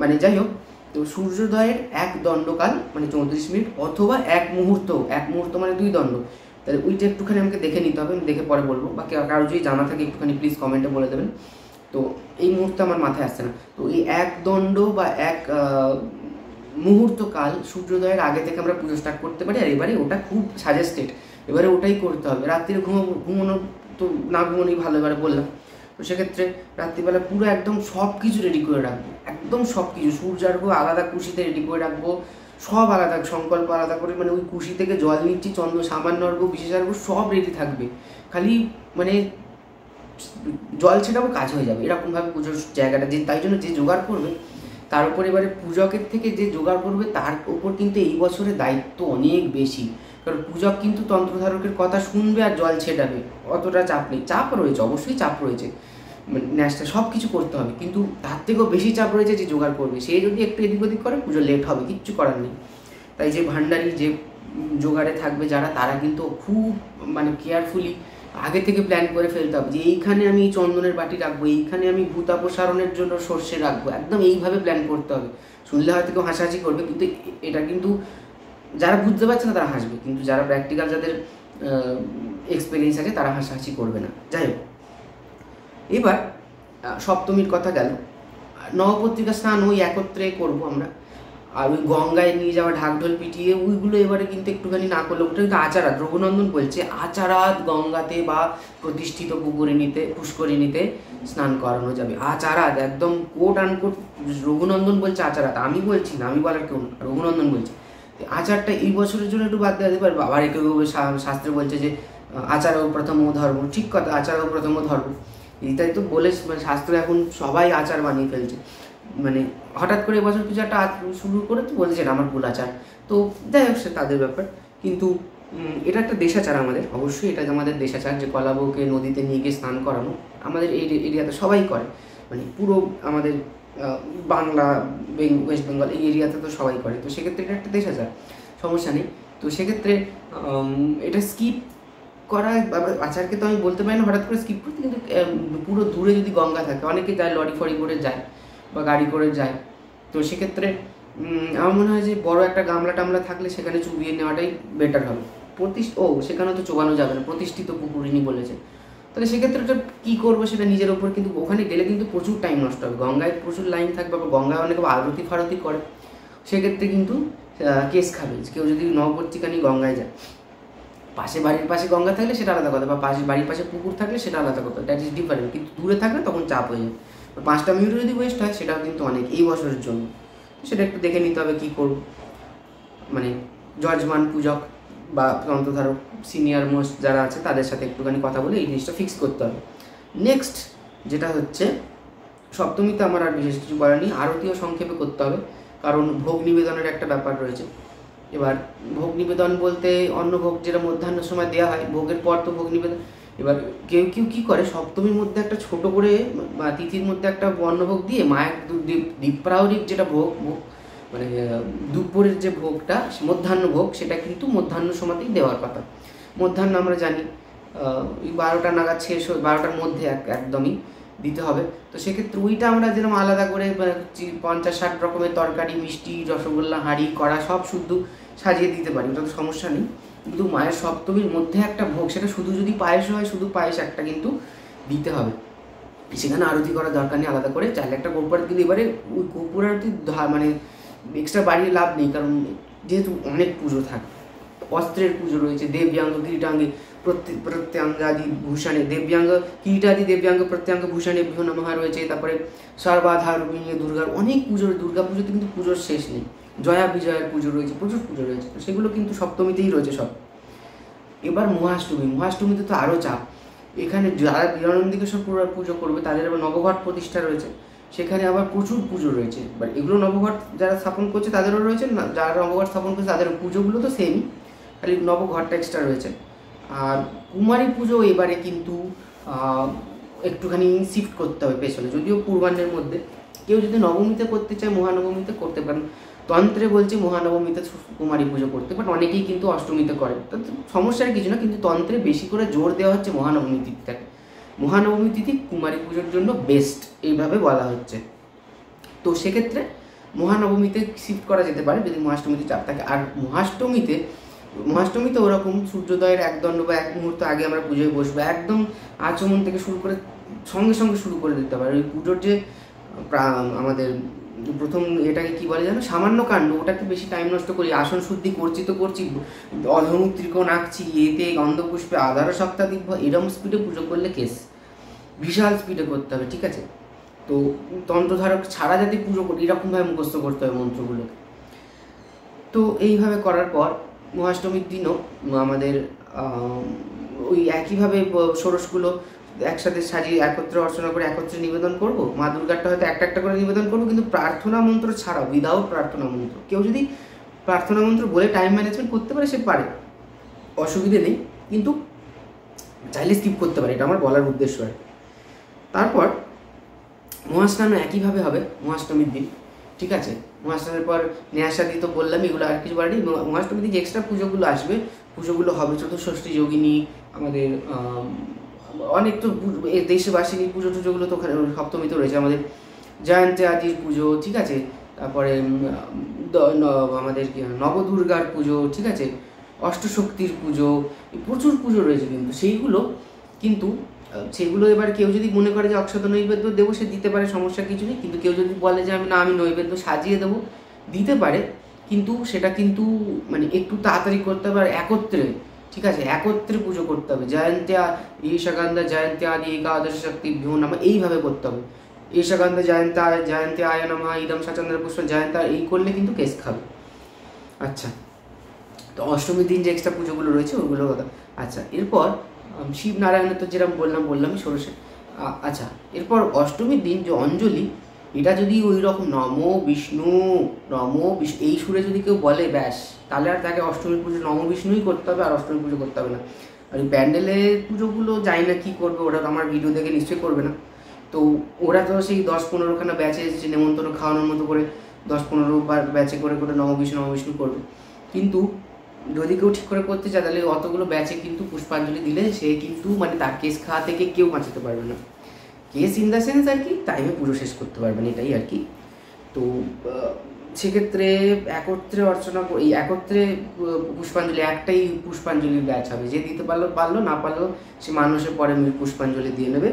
মানে যাই হোক। তো সূর্যোদয়ের 1 দণ্ডকাল মানে 34 মিনিট, অথবা 1 মুহূর্ত, 1 মুহূর্ত মানে 2 দণ্ড, তাহলে ওইটা একটুখানি আমাকে দেখে নিতে হবে, আমি দেখে পরে বলবো, বা কারো যদি জানা থাকে একটুখানি প্লিজ কমেন্টে বলে দেবেন। তো এই মুহূর্তে আমার মাথায় আসছে না, তো এই 1 দণ্ড বা 1 মুহূর্তকাল সূর্যোদয়ের আগে থেকে আমরা পুজো স্টার্ট করতে পারি। আর এবারে ওটা খুব সাজেস্টেড, এবারে ওটাই করতে হবে। রাত্রিরে ঘুমানো তো না ঘুমানোই ভালো, এবারে বললাম। তো সেক্ষেত্রে রাত্রিবেলা পুরো একদম সব কিছু রেডি করে রাখবো, একদম সব কিছু, সূর্যার্ঘ্য আলাদা কুশিতে রেডি করে রাখবো, সব আলাদা সংকল্প আলাদা করে, মানে ওই কুশি থেকে জল নিচ্ছি, সামান্য অর্ঘ্য, বিশেষার্ঘ্য সব রেডি থাকবে, খালি মানে জল ছেটাবো, কাজ হয়ে যাবে, এরকমভাবে পুজোর জায়গাটা। যে তাই জন্য যে জোগাড় করবে তার উপর এবারে পূজকের থেকে যে জোগাড় করবে তার উপর কিন্তু এই বছরের দায়িত্ব অনেক বেশি, কারণ পূজক কিন্তু তন্ত্রধারকের কথা শুনবে আর জল ছেটাবে, অতটা চাপ নেই। চাপ রয়েছে, অবশ্যই চাপ রয়েছে, ন্যাশনাল সব কিছু করতে হবে, কিন্তু তার থেকেও বেশি চাপ রয়েছে যে জোগাড় করবে, সে যদি একটু এদিক ওদিক করে পুজো লেট হবে, কিচ্ছু করার নেই। তাই যে ভান্ডারি যে জোগাড়ে থাকবে যারা, তারা কিন্তু খুব মানে কেয়ারফুলি আগে থেকে প্ল্যান করে ফেলতে হবে, যে এইখানে আমি চন্দনের বাটি রাখবো, এইখানে আমি ভূতাপসারণের জন্য সর্ষে রাখবো, একদম এইভাবে প্ল্যান করতে হবে। শুনলে হয়তো কেউ হাসাহাসি করবে, কিন্তু এটা কিন্তু যারা বুঝতে পারছে না তারা হাসবে, কিন্তু যারা প্র্যাকটিক্যাল, যাদের এক্সপিরিয়েন্স আছে তারা হাসাহাসি করবে না। যাই হোক, এবার সপ্তমীর কথা গেল, নবপত্রিকা স্নান ওই একত্রে করব আমরা। আর ওই গঙ্গায় নিয়ে যাওয়া ঢাকঢোল পিটিয়ে ওইগুলো এবারে কিন্তু একটুখানি না করলে, ওটা কিন্তু আচারাত, রঘুনন্দন বলছে আচারাত গঙ্গাতে বা প্রতিষ্ঠিত পুষ্করিণীতে স্নান করানো যাবে। আচারাত একদম কোট আনকোট রঘুনন্দন বলছে আচার হাতে, আমি বলছি না, আমি বলার কেউ না, রঘুনন্দন বলছে আচারটা এই বছরের জন্য একটু বাদ দেওয়া যেতে পারে। আবার কেউ শাস্ত্রে বলছে যে আচার ও প্রথম ধর্ম, ঠিক কথা, আচার ও প্রথম ধর্ম, এইটাই তো বলে শাস্ত্র এখন সবাই আচার বানিয়ে ফেলছে। মানে হঠাৎ করে এবছর কিছু একটা শুরু করে তো বলেছে এটা আমার ভুল আচার, তো যাই হোক সে তাদের ব্যাপার। কিন্তু এটা একটা দেশাচার আমাদের, অবশ্যই এটা আমাদের দেশাচার যে কলা বউকে নদীতে নিয়ে গিয়ে স্নান করানো আমাদের এই এরিয়াতে সবাই করে, মানে পুরো আমাদের বাংলা ওয়েস্ট বেঙ্গল এই এরিয়াতে তো সবাই করে, তো সেক্ষেত্রে এটা একটা দেশাচার, সমস্যা নেই। তো সেক্ষেত্রে এটা স্কিপ করা আচারকে তো আমি বলতে পারি না হঠাৎ করে স্কিপ করতে, কিন্তু পুরো দূরে যদি গঙ্গা থাকে, অনেকে যায় লরি ফরি করে যায় বা গাড়ি করে যায়, তো সেক্ষেত্রে আমার মনে হয় যে বড় একটা গামলা টামলা থাকলে সেখানে চুবিয়ে নেওয়াটাই বেটার হবে। সেখানে তো চোবানো যাবে না, প্রতিষ্ঠিত পুকুরিনি বলেছে, তাহলে সেক্ষেত্রে ওটা কী করবো সেটা নিজের ওপর, কিন্তু ওখানে গেলে কিন্তু প্রচুর টাইম নষ্ট হবে, গঙ্গায় প্রচুর লাইন থাকবে, বা গঙ্গায় অনেকে আরতি ফারতি করে, সেক্ষেত্রে কিন্তু কেস খাবে। কেউ যদি নবপত্রিকানি গঙ্গায় যায়, পাশে বাড়ির পাশে গঙ্গা থাকলে সেটা আলাদা কথা, বা বাড়ির পাশে পুকুর থাকলে সেটা আলাদা কথা, দ্যাট ইজ ডিফারেন্ট, কিন্তু দূরে থাকলে তখন চাপ হয়ে যায়। 5টা মিনিট যদি ওয়েস্ট হয় সেটাও কিন্তু অনেক এই বছরের জন্য, সেটা একটু দেখে নিতে হবে কী করব। মানে জজমান পূজক বা তন্ত্রধারক সিনিয়র মোস্ট যারা আছে তাদের সাথে একটুখানি কথা বলে এই জিনিসটা ফিক্স করতে হবে। নেক্সট যেটা হচ্ছে সপ্তমীতে আমার আর বিশেষ কিছু বলার নেই, আরতিও সংক্ষেপে করতে হবে, কারণ ভোগ নিবেদনের একটা ব্যাপার রয়েছে। এবার ভোগ নিবেদন বলতে অন্ন ভোগ যেটা মধ্যাহ্নের সময় দেওয়া হয়, ভোগের পর তো ভোগ নিবেদন। এবার কেউ কেউ কী করে সপ্তমীর মধ্যে একটা ছোট করে বা তিথির মধ্যে একটা অন্নভোগ দিয়ে মায়ের দীপ্রাহরিক যেটা ভোগ মানে দুপুরের যে ভোগটা মধ্যাহ্ন ভোগ, সেটা কিন্তু মধ্যাহ্ন সময়তেই দেওয়ার কথা। মধ্যাহ্ন আমরা জানি 12টা নাগাদ শেষ 12টার মধ্যে একদমই দিতে হবে। তো সেক্ষেত্রে ওইটা আমরা যেরকম আলাদা করে 50-60 রকমের তরকারি, মিষ্টি, রসগোল্লা, হাঁড়ি কড়া সব শুদ্ধ সাজিয়ে দিতে পারি, ওটা তো সমস্যা নেই। কিন্তু মায়ের সপ্তমীর মধ্যে একটা ভোগ, সেটা শুধু যদি পায়েস হয়, শুধু পায়েস একটা কিন্তু দিতে হবে, সেখানে আরতি করার দরকার নেই আলাদা করে, চাইলে একটা গোপুর আরতি। এবারে ওই গোপুর আরতি মানে এক্সট্রা বাড়িয়ে লাভ নেই, কারণ যেহেতু অনেক পুজো থাকে, অস্ত্রের পুজো রয়েছে, দেব্যাঙ্গ কীটাঙ্গে প্রত্যঙ্গাদি ভূষণে, দেব্যাঙ্গ কীটাদি দেব্যাঙ্গ প্রত্যঙ্গ ভূষণে বিহ নমঃ রয়েছে, তারপরে সর্বাধারূপিণী দুর্গার অনেক পুজো, দুর্গা পুজোতে কিন্তু পুজোর শেষ নেই, জয়া বিজয়ের পুজো রয়েছে, প্রচুর পুজো রয়েছে, সেগুলো কিন্তু সপ্তমীতেই রয়েছে সব। এবার মহাষ্টমীতে তো আরও চাপ, এখানে যারা বীরানন্দীকে সব পুজো করবে তাদের আবার নবঘট প্রতিষ্ঠা রয়েছে, সেখানে আবার প্রচুর পুজো রয়েছে। বাট এগুলো নবঘট যারা স্থাপন করছে তাদেরও রয়েছে, না যারা নবঘট স্থাপন করছে তাদের পুজোগুলো তো সেমই, খালি নবঘটটা এক্সট্রা রয়েছে। আর কুমারী পুজো এবারে কিন্তু একটুখানি শিফট করতে হবে পেছনে, যদিও পূর্বাহ্নের মধ্যে কেউ যদি নবমীতে করতে চায় মহানবমীতে করতে পারেন, তন্ত্রে বলছে মহানবমীতে কুমারী পুজো করতে, বাট অনেকেই কিন্তু অষ্টমীতে করে, তো সমস্যার কিছু না, কিন্তু তন্ত্রে বেশি করে জোর দেওয়া হচ্ছে মহানবমী তিথিটাকে, মহানবমী তিথি কুমারী পুজোর জন্য বেস্ট এইভাবে বলা হচ্ছে। তো সেক্ষেত্রে মহানবমীতে শিফট করা যেতে পারে যদি মহাষ্টমীতে চাপ থাকে। আর মহাষ্টমীতে ওরকম সূর্যোদয়ের 1 দণ্ড বা 1 মুহূর্ত আগে আমরা পুজোয় বসবো, একদম আচমন থেকে শুরু করে সঙ্গে সঙ্গে শুরু করে দিতে পারে। ওই পুজোর যে আমাদের প্রথম এটাকে কী বলে জানো, সামান্য কাণ্ড, ওটাকে বেশি টাইম নষ্ট করি, আসন শুদ্ধি করছি তো করছি, অধনুক ত্রিকোণ আঁকছি, এতে গন্ধপুষ্পে আধার সপ্তাহ দিব্য, এরকম স্পিডে পুজো করলে কেস, বিশাল স্পিডে করতে হবে, ঠিক আছে। তো তন্ত্রধারক ছাড়া যাতে পুজো করি এরকমভাবে মুখস্থ করতে হবে মন্ত্রগুলোকে। তো এইভাবে করার পর মহাষ্টমীর দিনও আমাদের ওই একইভাবে ষোড়শগুলো একসাথে সাজিয়ে একত্রে অর্চনা করে একত্রে নিবেদন করব। মা দুর্গারটা হয়তো একটা একটা করে নিবেদন করবো, কিন্তু প্রার্থনা মন্ত্র ছাড়াও, উইদাউট প্রার্থনা মন্ত্র, কেউ যদি প্রার্থনা মন্ত্র বলে টাইম ম্যানেজমেন্ট করতে পারে সে পারে, অসুবিধে নেই, কিন্তু চাইলে স্কিপ করতে পারে, এটা আমার বলার উদ্দেশ্য আর। তারপর মহাস্নানও একইভাবে হবে মহাষ্টমীর দিন, ঠিক আছে। মহাস্নানের পর ন্যাসাদি তো বললাম, এগুলো আর কিছু বলেনি। মহাষ্টমীর দিন যে এক্সট্রা পুজোগুলো আসবে, পুজোগুলো হবে চতুর্ষষ্ঠী যোগিনী, আমাদের অনেক তো দেশবাসিনী পুজো টুজোগুলো তো ওখানে সপ্তমীতে রয়েছে, আমাদের জয়ন্তী আদির পুজো, ঠিক আছে। তারপরে আমাদের নবদুর্গার পুজো, ঠিক আছে, অষ্টশক্তির পুজো, প্রচুর পুজো রয়েছে কিন্তু সেগুলো এবার কেউ যদি মনে করে যে অক্ষত নৈবেদ্য দেবো, সে দিতে পারে, সমস্যা কিছু নেই। কিন্তু কেউ যদি বলে যে আমি নৈবেদ্য সাজিয়ে দেবো, দিতে পারে, কিন্তু সেটা কিন্তু মানে একটু তাড়াতাড়ি করতে হবে, আর একত্রে, ঠিক আছে, একত্রে পুজো করতে হবে। জয়ন্তী ঈশাকান্দা জয়ন্তী আদি একাদশ শক্তি বিহু নামা এইভাবে করতে হবে, ঈশাকান্ত জয়ন্তা জয়ন্তে আয় নমঃ, ইদম সচন্দ্র পুষ্প জয়ন্তা, এই করলে কিন্তু কেস খাবে। আচ্ছা, তো অষ্টমীর দিন যে এক্সট্রা পুজোগুলো রয়েছে ওগুলোর কথা। আচ্ছা, এরপর শিবনারায়ণের তো যেরকম বললামই ষোড়শে। আচ্ছা, এরপর অষ্টমীর দিন যে অঞ্জলি, এটা যদি ওই রকম নম বিষ্ণু এই সুরে যদি কেউ বলে ব্যাস, তাহলে আর তাকে অষ্টমীর পুজো নম বিষ্ণুই করতে হবে, আর অষ্টমী পুজো করতে হবে না। আর ওই প্যান্ডেলের পুজোগুলো জানি না কী করবে, ওরা তো আমার ভিডিও দেখে নিশ্চয়ই করবে না। তো ওরা তো সেই 10-15খানা ব্যাচে এসেছে নেমন্তন্ন খাওয়ানোর মতো করে 10-15 বার ব্যাচে করে নম বিষ্ণু করবে। কিন্তু যদি কেউ ঠিক করে করতে চায় তাহলে অতগুলো ব্যাচে কিন্তু পুষ্পাঞ্জলি দিলে সে কিন্তু মানে তার কেস খাওয়া থেকে কেউ বাঁচাতে পারবে না। কেস ইন দ্য সেন্স আর কি টাইমে পুজো শেষ করতে পারবেন, এটাই আর কি। তো সেক্ষেত্রে একত্রে অর্চনা এই একত্রে পুষ্পাঞ্জলি, একটাই পুষ্পাঞ্জলির ব্যাচ হবে, যে দিতে পারলো না পারলো সে মানুষের পরে পুষ্পাঞ্জলি দিয়ে নেবে।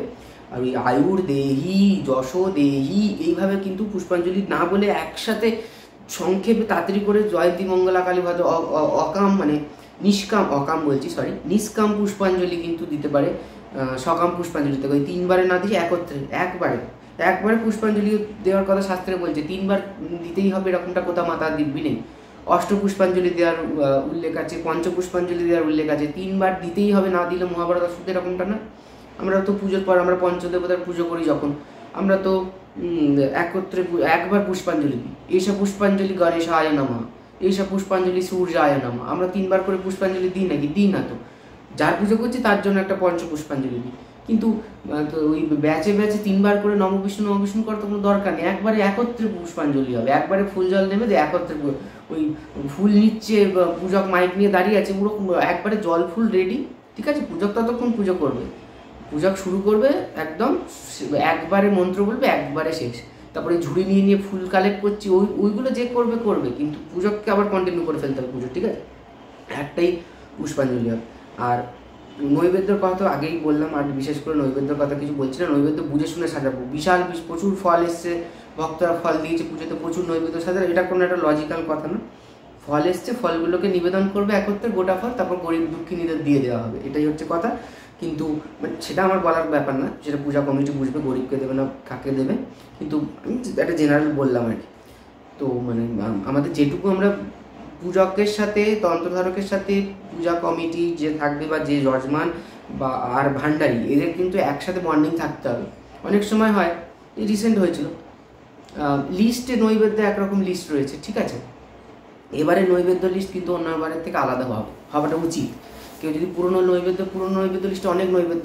আর ওই আয়ুর দেহি যশ দেহি এইভাবে কিন্তু পুষ্পাঞ্জলি না বলে একসাথে সংক্ষেপে তাড়াতাড়ি করে জয়ন্তী মঙ্গলা কালী ভাদ্র অকাম মানে নিষ্কাম পুষ্পাঞ্জলি কিন্তু দিতে পারে। সকাম পুষ্পাঞ্জলি থেকে ওই 3বারে না দিয়ে একত্রে একবারে পুষ্পাঞ্জলি দেওয়ার কথা শাস্ত্রে বলছে, 3বার দিতেই হবে এরকমটা কোথাও মাতার দিব্যি নেই। অষ্টপুষ্পাঞ্জলি দেওয়ার উল্লেখ আছে, পঞ্চপুষ্পাঞ্জলি দেওয়ার উল্লেখ আছে, 3বার দিতেই হবে, না দিলে মহাভারত অশুদ্ধ, এরকমটা না। আমরা তো পুজোর পর আমরা পঞ্চদেবতার পুজো করি যখন, আমরা তো একত্রে একবার পুষ্পাঞ্জলি দিই, এইসব পুষ্পাঞ্জলি গণেশায় নমঃ, এইসব পুষ্পাঞ্জলি সূর্যায় নমঃ। আমরা 3বার করে পুষ্পাঞ্জলি দিই নাকি? দিই না তো। যার পুজো করছি তার জন্য একটা পঞ্চপুষ্পাঞ্জলি দিই। কিন্তু ওই ব্যাচে 3বার করে নম বিষ্ণু করার তো কোনো দরকার নেই, একবারে একত্রে পুষ্পাঞ্জলি হবে। একবারে ফুল জল নেবে দিয়ে একত্রে ওই ফুল নিচ্ছে, পূজক মাইক নিয়ে দাঁড়িয়ে আছে, ওরকম একবারে জল ফুল রেডি, ঠিক আছে। পূজক ততক্ষণ পুজো করবে, পূজক শুরু করবে একদম, একবারে মন্ত্র বলবে, একবারে শেষ। তারপরে ঝুড়ি নিয়ে ফুল কালেক্ট করছি, ওইগুলো যে করবে, কিন্তু পূজককে আবার কন্টিনিউ করে ফেলতে হবে পুজো, ঠিক আছে। একটাই পুষ্পাঞ্জলি হবে। আর নৈবেদ্যর কথা তো আগেই বললাম, আর বিশেষ করে নৈবেদ্যর কথা কিছু বলছি না। নৈবেদ্য বুঝে শুনে সাজাবো, প্রচুর ফল এসছে, ভক্তরা ফল দিয়েছে পুজোতে, প্রচুর নৈবেদ্য সাজাবে, এটা কোনো একটা লজিক্যাল কথা না। ফল এসছে, ফলগুলোকে নিবেদন করবে একত্রে, গোটা ফল, তারপর গরিব দুঃখীদের দিয়ে দেওয়া হবে, এটাই হচ্ছে কথা। কিন্তু সেটা আমার বলার ব্যাপার না, সেটা পূজা কমিটি বুঝবে গরিবকে দেবে না কাকে দেবে, কিন্তু আমি একটা জেনারেল বললাম আর কি। তো মানে আমাদের যেটুকু আমরা পূজকের সাথে, তন্ত্রধারকের সাথে পূজা কমিটি যে থাকবে বা যে যজমান বা আর ভান্ডারি, এদের কিন্তু একসাথে বন্ডিং থাকতে হবে। অনেক সময় হয়, রিসেন্ট হয়েছিল, লিস্টে নৈবেদ্য একরকম লিস্ট রয়েছে, ঠিক আছে। এবারে নৈবেদ্য লিস্ট কিন্তু অন্যবারের থেকে আলাদা হওয়াটা উচিত। কেউ যদি পুরনো নৈবেদ্য লিস্টে অনেক নৈবেদ্য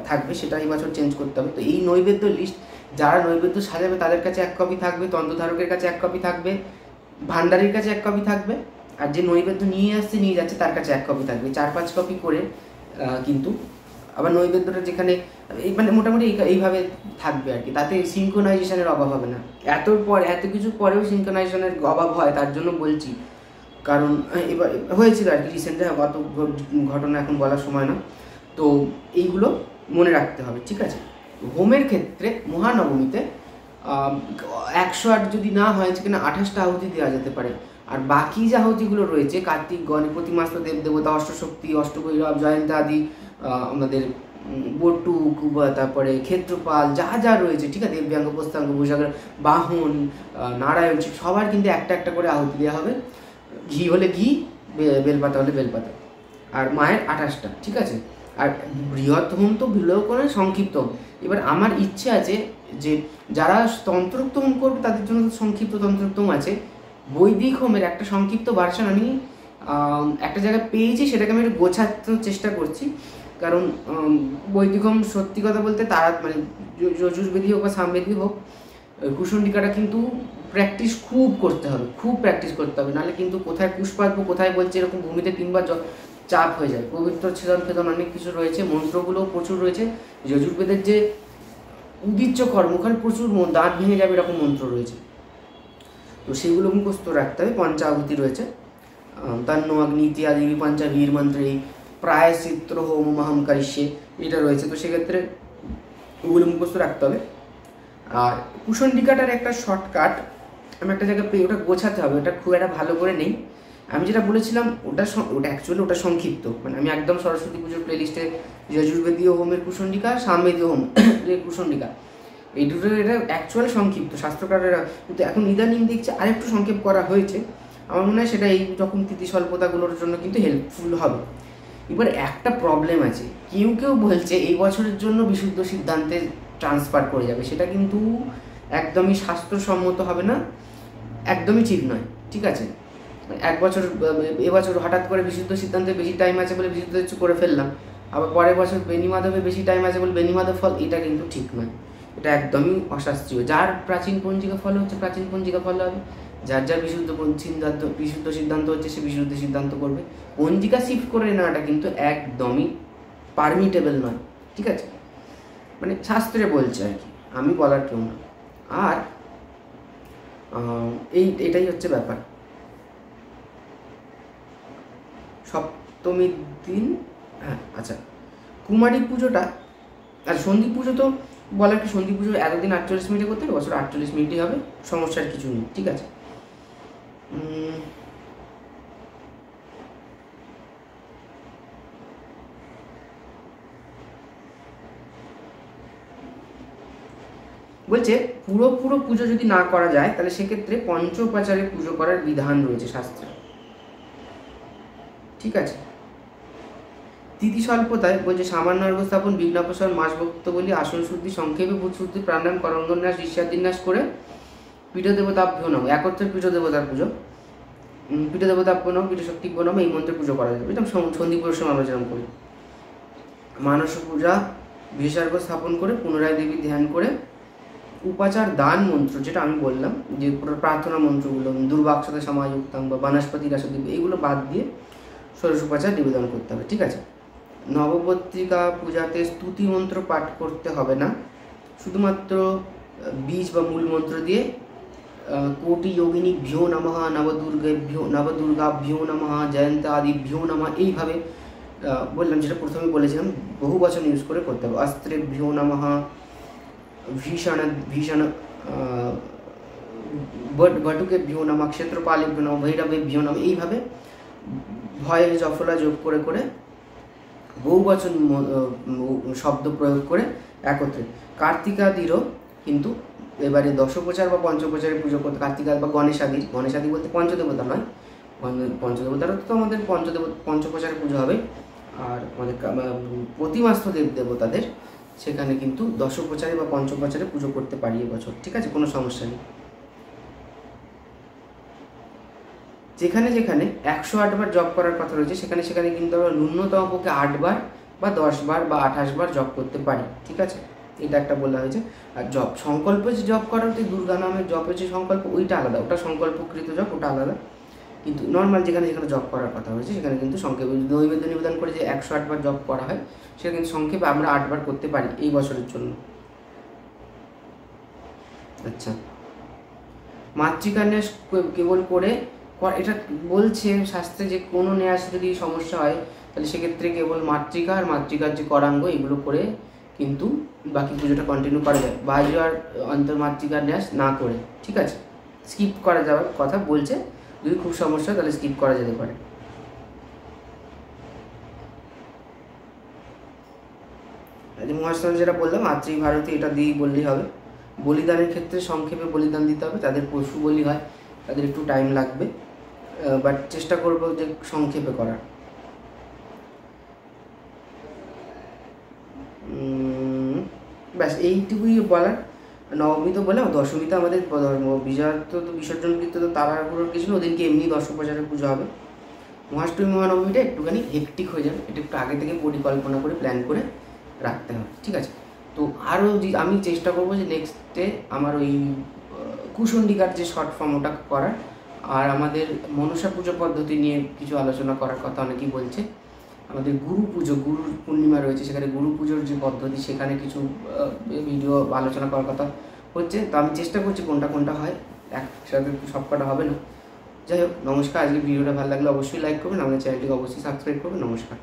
থাকবে, সেটা এই বছর চেঞ্জ করতে হবে। তো এই নৈবেদ্য লিস্ট যারা নৈবেদ্য সাজাবে তাদের কাছে 1 কপি থাকবে, তন্ত্রধারকের কাছে 1 কপি থাকবে, ভান্ডারির কাছে 1 কপি থাকবে, আর যে নৈবেদ্য নিয়ে যাচ্ছে তার কাছে 1 কপি থাকবে, 4-5 কপি করে। কিন্তু আবার নৈবেদ্যটা যেখানে মানে মোটামুটি এইভাবে থাকবে আর কি, তাতে সিনক্রোনাইজেশনের অভাব হবে না। এত কিছু পরেও সিনক্রোনাইজেশনের অভাব হয়, তার জন্য বলছি। কারণ এবার হয়েছিল আর কি রিসেন্টলি, কত ঘটনা এখন বলার সময় না। তো এইগুলো মনে রাখতে হবে, ঠিক আছে। হোমের ক্ষেত্রে মহানবমীতে 108 যদি না হয় সেখানে 28টা আহুতি দেওয়া যেতে পারে। আর বাকি যে আহুতিগুলো রয়েছে, কার্তিক, গণপতি মাস্ত, দেবদেবতা, অষ্টশক্তি, অষ্টভৈরব, জয়ন্তা আদি, আমাদের বটুক, তারপরে ক্ষেত্রপাল, যা রয়েছে, ঠিক আছে, দেব্যাঙ্গ, প্রস্তাঙ্গ, ভূষাগর, বাহন, নারায়ণ, সবার কিন্তু একটা করে আহুতি দেওয়া হবে। ঘি হলে ঘি, বেলপাতা হলে বেলপাতা, আর মায়ের 28টা, ঠিক আছে। আর বৃহৎ হোম তো বিলও করে, সংক্ষিপ্ত হোম। এবার আমার ইচ্ছে আছে যে যারা তন্ত্রোক্ত হোম করবে তাদের জন্য সংক্ষিপ্ত তন্ত্রোক্ত হোম আছে। বৈদিক হোমের একটা সংক্ষিপ্ত ভার্সন আমি একটা জায়গায় পেয়েছি, সেটাকে আমি একটু গোছানোর চেষ্টা করছি। কারণ বৈদিক হোম সত্যি কথা বলতে তারা মানে যজুর্বেদী হোক বা সামবেদী হোক, কুশণ্ডিকাটা কিন্তু খুব প্র্যাকটিস করতে হবে, নাহলে কিন্তু কোথায় পুষ্পাত্ম কোথায় বলছে এরকম ভূমিতে 3বার চাপ হয়ে যায়। পবিত্র ছেদন ফেদন অনেক কিছু রয়েছে, মন্ত্রগুলোও প্রচুর রয়েছে। যজুর্বেদের যে উদিচ্য কর্ম, ওখানে প্রচুর দাঁত ভেঙে যাবে এরকম মন্ত্র রয়েছে, তো সেগুলো মুখস্থ রাখতে হবে। পঞ্চাহুতি রয়েছে, তন্ন অগ্নি ইত্যাদি পঞ্চাবীর মন্ত্রে, প্রায়শ্চিত্র হোম মহম কারিষ্যে, এটা রয়েছে। তো সেক্ষেত্রে ওগুলো মুখস্থ রাখতে হবে। আর কুশণ্ডিকাটার একটা শর্টকাট আমি একটা জায়গায় পেয়ে, ওটা গোছাতে হবে, ওটা খুব একটা ভালো করে নেই। আমি যেটা বলেছিলাম ওটা অ্যাকচুয়ালি ওটা সংক্ষিপ্ত, মানে আমি একদম সরস্বতী পুজোর প্লেলিস্টে যজুর্বেদীয় হোমের কুশণ্ডিকা, সামবেদীয় হোম কুশণ্ডিকা, এই দুটো এটা অ্যাকচুয়াল সংক্ষিপ্ত শাস্ত্রকারেরা, কিন্তু এখন ইদানিং দেখছে আরেকটু সংক্ষেপ করা হয়েছে। আমার মনে হয় সেটা এই রকম তিথি স্বল্পতাগুলোর জন্য কিন্তু হেল্পফুল হবে। এবার একটা প্রবলেম আছে, কেউ কেউ বলছে এই বছরের জন্য বিশুদ্ধ সিদ্ধান্তে ট্রান্সফার করে যাবে, সেটা কিন্তু একদমই শাস্ত্রসম্মত হবে না, একদমই ঠিক নয়। ঠিক আছে, এক বছর এবছর হঠাৎ করে বিশুদ্ধ সিদ্ধান্তে বেশি টাইম আছে বলে বিশুদ্ধ করে ফেললাম, আবার পরের বছর বেনিমাধবে বেশি টাইম আছে বলে বেনিমাধব ফল, এটা কিন্তু ঠিক নয়, এটা একদমই অশাস্ত্রীয়। যার প্রাচীন পঞ্জিকা ফল হচ্ছে প্রাচীন পঞ্জিকা ফল হবে, যার যার বিশুদ্ধ সিদ্ধান্ত হচ্ছে সে বিশুদ্ধ সিদ্ধান্ত করবে। পঞ্জিকা শিফট করে নেওয়াটা কিন্তু একদমই পারমিটেবল নয়। ঠিক আছে, মানে শাস্ত্রে বলছে আর কি, আমি বলার কেউ না। আর এটাই হচ্ছে ব্যাপার। সপ্তমীর দিন, হ্যাঁ আচ্ছা, কুমারী পুজোটা আর সন্ধি পুজো তো বলার কি, সন্ধি পুজো এতদিন 48 মিনিটে করতে হবে, বছর 48 মিনিটই হবে, সমস্যার কিছু নেই। ঠিক আছে, বলছে পুরো পুজো যদি না করা যায় তাহলে সেক্ষেত্রে পঞ্চোপাচারে পুজো করার বিধান রয়েছে শাস্ত্রে। ঠিক আছে, তিথি স্বল্পতায় বলছে সামান্য অর্ঘস্থাপন, বিঘ্নাপসর, মাস ভক্ত বলি, আসন শুদ্ধি, সংক্ষেপে ভূত শুদ্ধি, প্রাণায়াম, করঙ্গন্যাস, ঋষ্যাদিন্যাস করে পীঠদেবতাভ্য নাম, একত্রে পীঠদেবতার পুজো, পীঠদেবতাভ্য নাম, পীঠশক্তিভ্য নাম, এই মন্ত্রে পুজো করা যাবে। এটা সন্ধি পুজোর সময় আলোচনা করি। মানস পূজা, বিসর্গ স্থাপন করে পুনরায় দেবী ধ্যান করে উপাচার দান মন্ত্র, যেটা আমি বললাম যে প্রার্থনা মন্ত্রগুলো, দুর্বাক্ষতে সমাযুক্তাং বা বনস্পতি রাসদ্বীপ, এইগুলো বাদ দিয়ে ষোড়শ উপাচার নিবেদন করতে হবে। ঠিক আছে, নবপত্রিকা পূজাতে স্তুতি মন্ত্র পাঠ করতে হবে না, শুধুমাত্র বীজ বা মূল মন্ত্র দিয়ে কোটি যোগিনী ভ্যো নমঃ, নবদুর্গাভ্যো নমঃ, জয়ন্ত আদি ভ্যো নমঃ, এইভাবে বললাম, যেটা প্রথমে বলেছিলাম বহু বচন ইউজ করে করতে হবে। অস্ত্রে ভ্যো নমঃ, ভীষণ বটুকে ভ্যো নমঃ, ক্ষেত্রপালে ভ্যো নমঃ, ভৈরবে ভ্যো নমঃ, এইভাবে ভয়ে জফলা যোগ করে করে বহু বচন শব্দ প্রয়োগ করে একত্রে। কার্তিকাদিরও কিন্তু এবারে দশোপচার বা পঞ্চোপচারে পুজো করতে, কার্তিকা বা গণেশাদি বলতে পঞ্চদেবতা নয়, পঞ্চদেবতারও তো আমাদের পঞ্চোপচারে পুজো হবে। আর আমাদের প্রতিমাস্থ দেবতাদের সেখানে কিন্তু দশোপচারে বা পঞ্চোপচারে পুজো করতে পারি এবছর। ঠিক আছে, কোনো সমস্যা নেই। যেখানে যেখানে 108 বার জপ করার কথা রয়েছে সেখানে সেখানে কিন্তু আমরা ন্যূনতম পক্ষে 8 বার বা 10 বার বা 28 বার জপ করতে পারি। ঠিক আছে, এটা একটা বলা হয়েছে। আর জপ সংকল্প যে জপ করা হচ্ছে, দুর্গা নামের জপের যে সংকল্প, ওইটা আলাদা, ওটা সংকল্পকৃত জপ, ওটা আলাদা। কিন্তু নর্মাল যেখানে যেখানে জপ করার কথা হয়েছে সেখানে কিন্তু সংক্ষেপে নৈবেদ্য নিবেদন করে যে 108 বার জপ করা হয়, সেটা কিন্তু সংক্ষেপে আমরা 8 বার করতে পারি এই বছরের জন্য। আচ্ছা, মাতৃকা ন্যাস কেবল করে, এটা বলছে শাস্ত্রে যে কোনো ন্যাস যদি সমস্যা হয় তাহলে সেক্ষেত্রে কেবল মাতৃকা আর মাতৃকার যে করাঙ্গ এগুলো করে কিন্তু বাকি পুজোটা কন্টিনিউ করা যায়, বাইরে আর অন্তর্মাতৃকার ন্যাস না করে। ঠিক আছে, স্কিপ করা যাওয়ার কথা বলছে, যদি খুব সমস্যা তাহলে স্কিপ করা যেতে পারে। মহাস্থান যেটা বললাম মাতৃভারতী, এটা দিয়েই বললেই হবে। বলিদানের ক্ষেত্রে সংক্ষেপে বলিদান দিতে হবে, তাদের পশু বলি হয়, তাদের একটু টাইম লাগবে, বাট চেষ্টা করবো যে সংক্ষেপে করার। ব্যাস এইটুকুই বলার। নবমী তো বললাম, দশমীতে আমাদের বিজয় তো বিসর্জন কৃত্য তো তারাগুলোর কিছু না, ওদিনকে এমনি দশোপচারে পুজো হবে। মহাষ্টমী মহানবমীটা একটুখানি হেকটিক হয়ে যাবে, এটা একটু আগে থেকে পরিকল্পনা করে প্ল্যান করে রাখতে হবে। ঠিক আছে, তো আরও আমি চেষ্টা করবো যে নেক্সটে আমার ওই কুশণ্ডিকার যে শর্ট ফর্ম ওটা করার, আর আমাদের মনসা পুজো পদ্ধতি নিয়ে কিছু আলোচনা করার কথা অনেকেই বলছে। আমাদের গুরু পূর্ণিমা রয়েছে, সেখানে গুরু পুজোর যে পদ্ধতি সেখানে কিছু ভিডিও আলোচনা করার কথা হচ্ছে। তো আমি চেষ্টা করছি কোনটা কোনটা হয়, একসাথে সব কটা হবে না। যাই হোক, নমস্কার। আজকে ভিডিওটা ভালো লাগলে অবশ্যই লাইক করবেন, আমাদের চ্যানেলটিকে অবশ্যই সাবস্ক্রাইব করবেন। নমস্কার।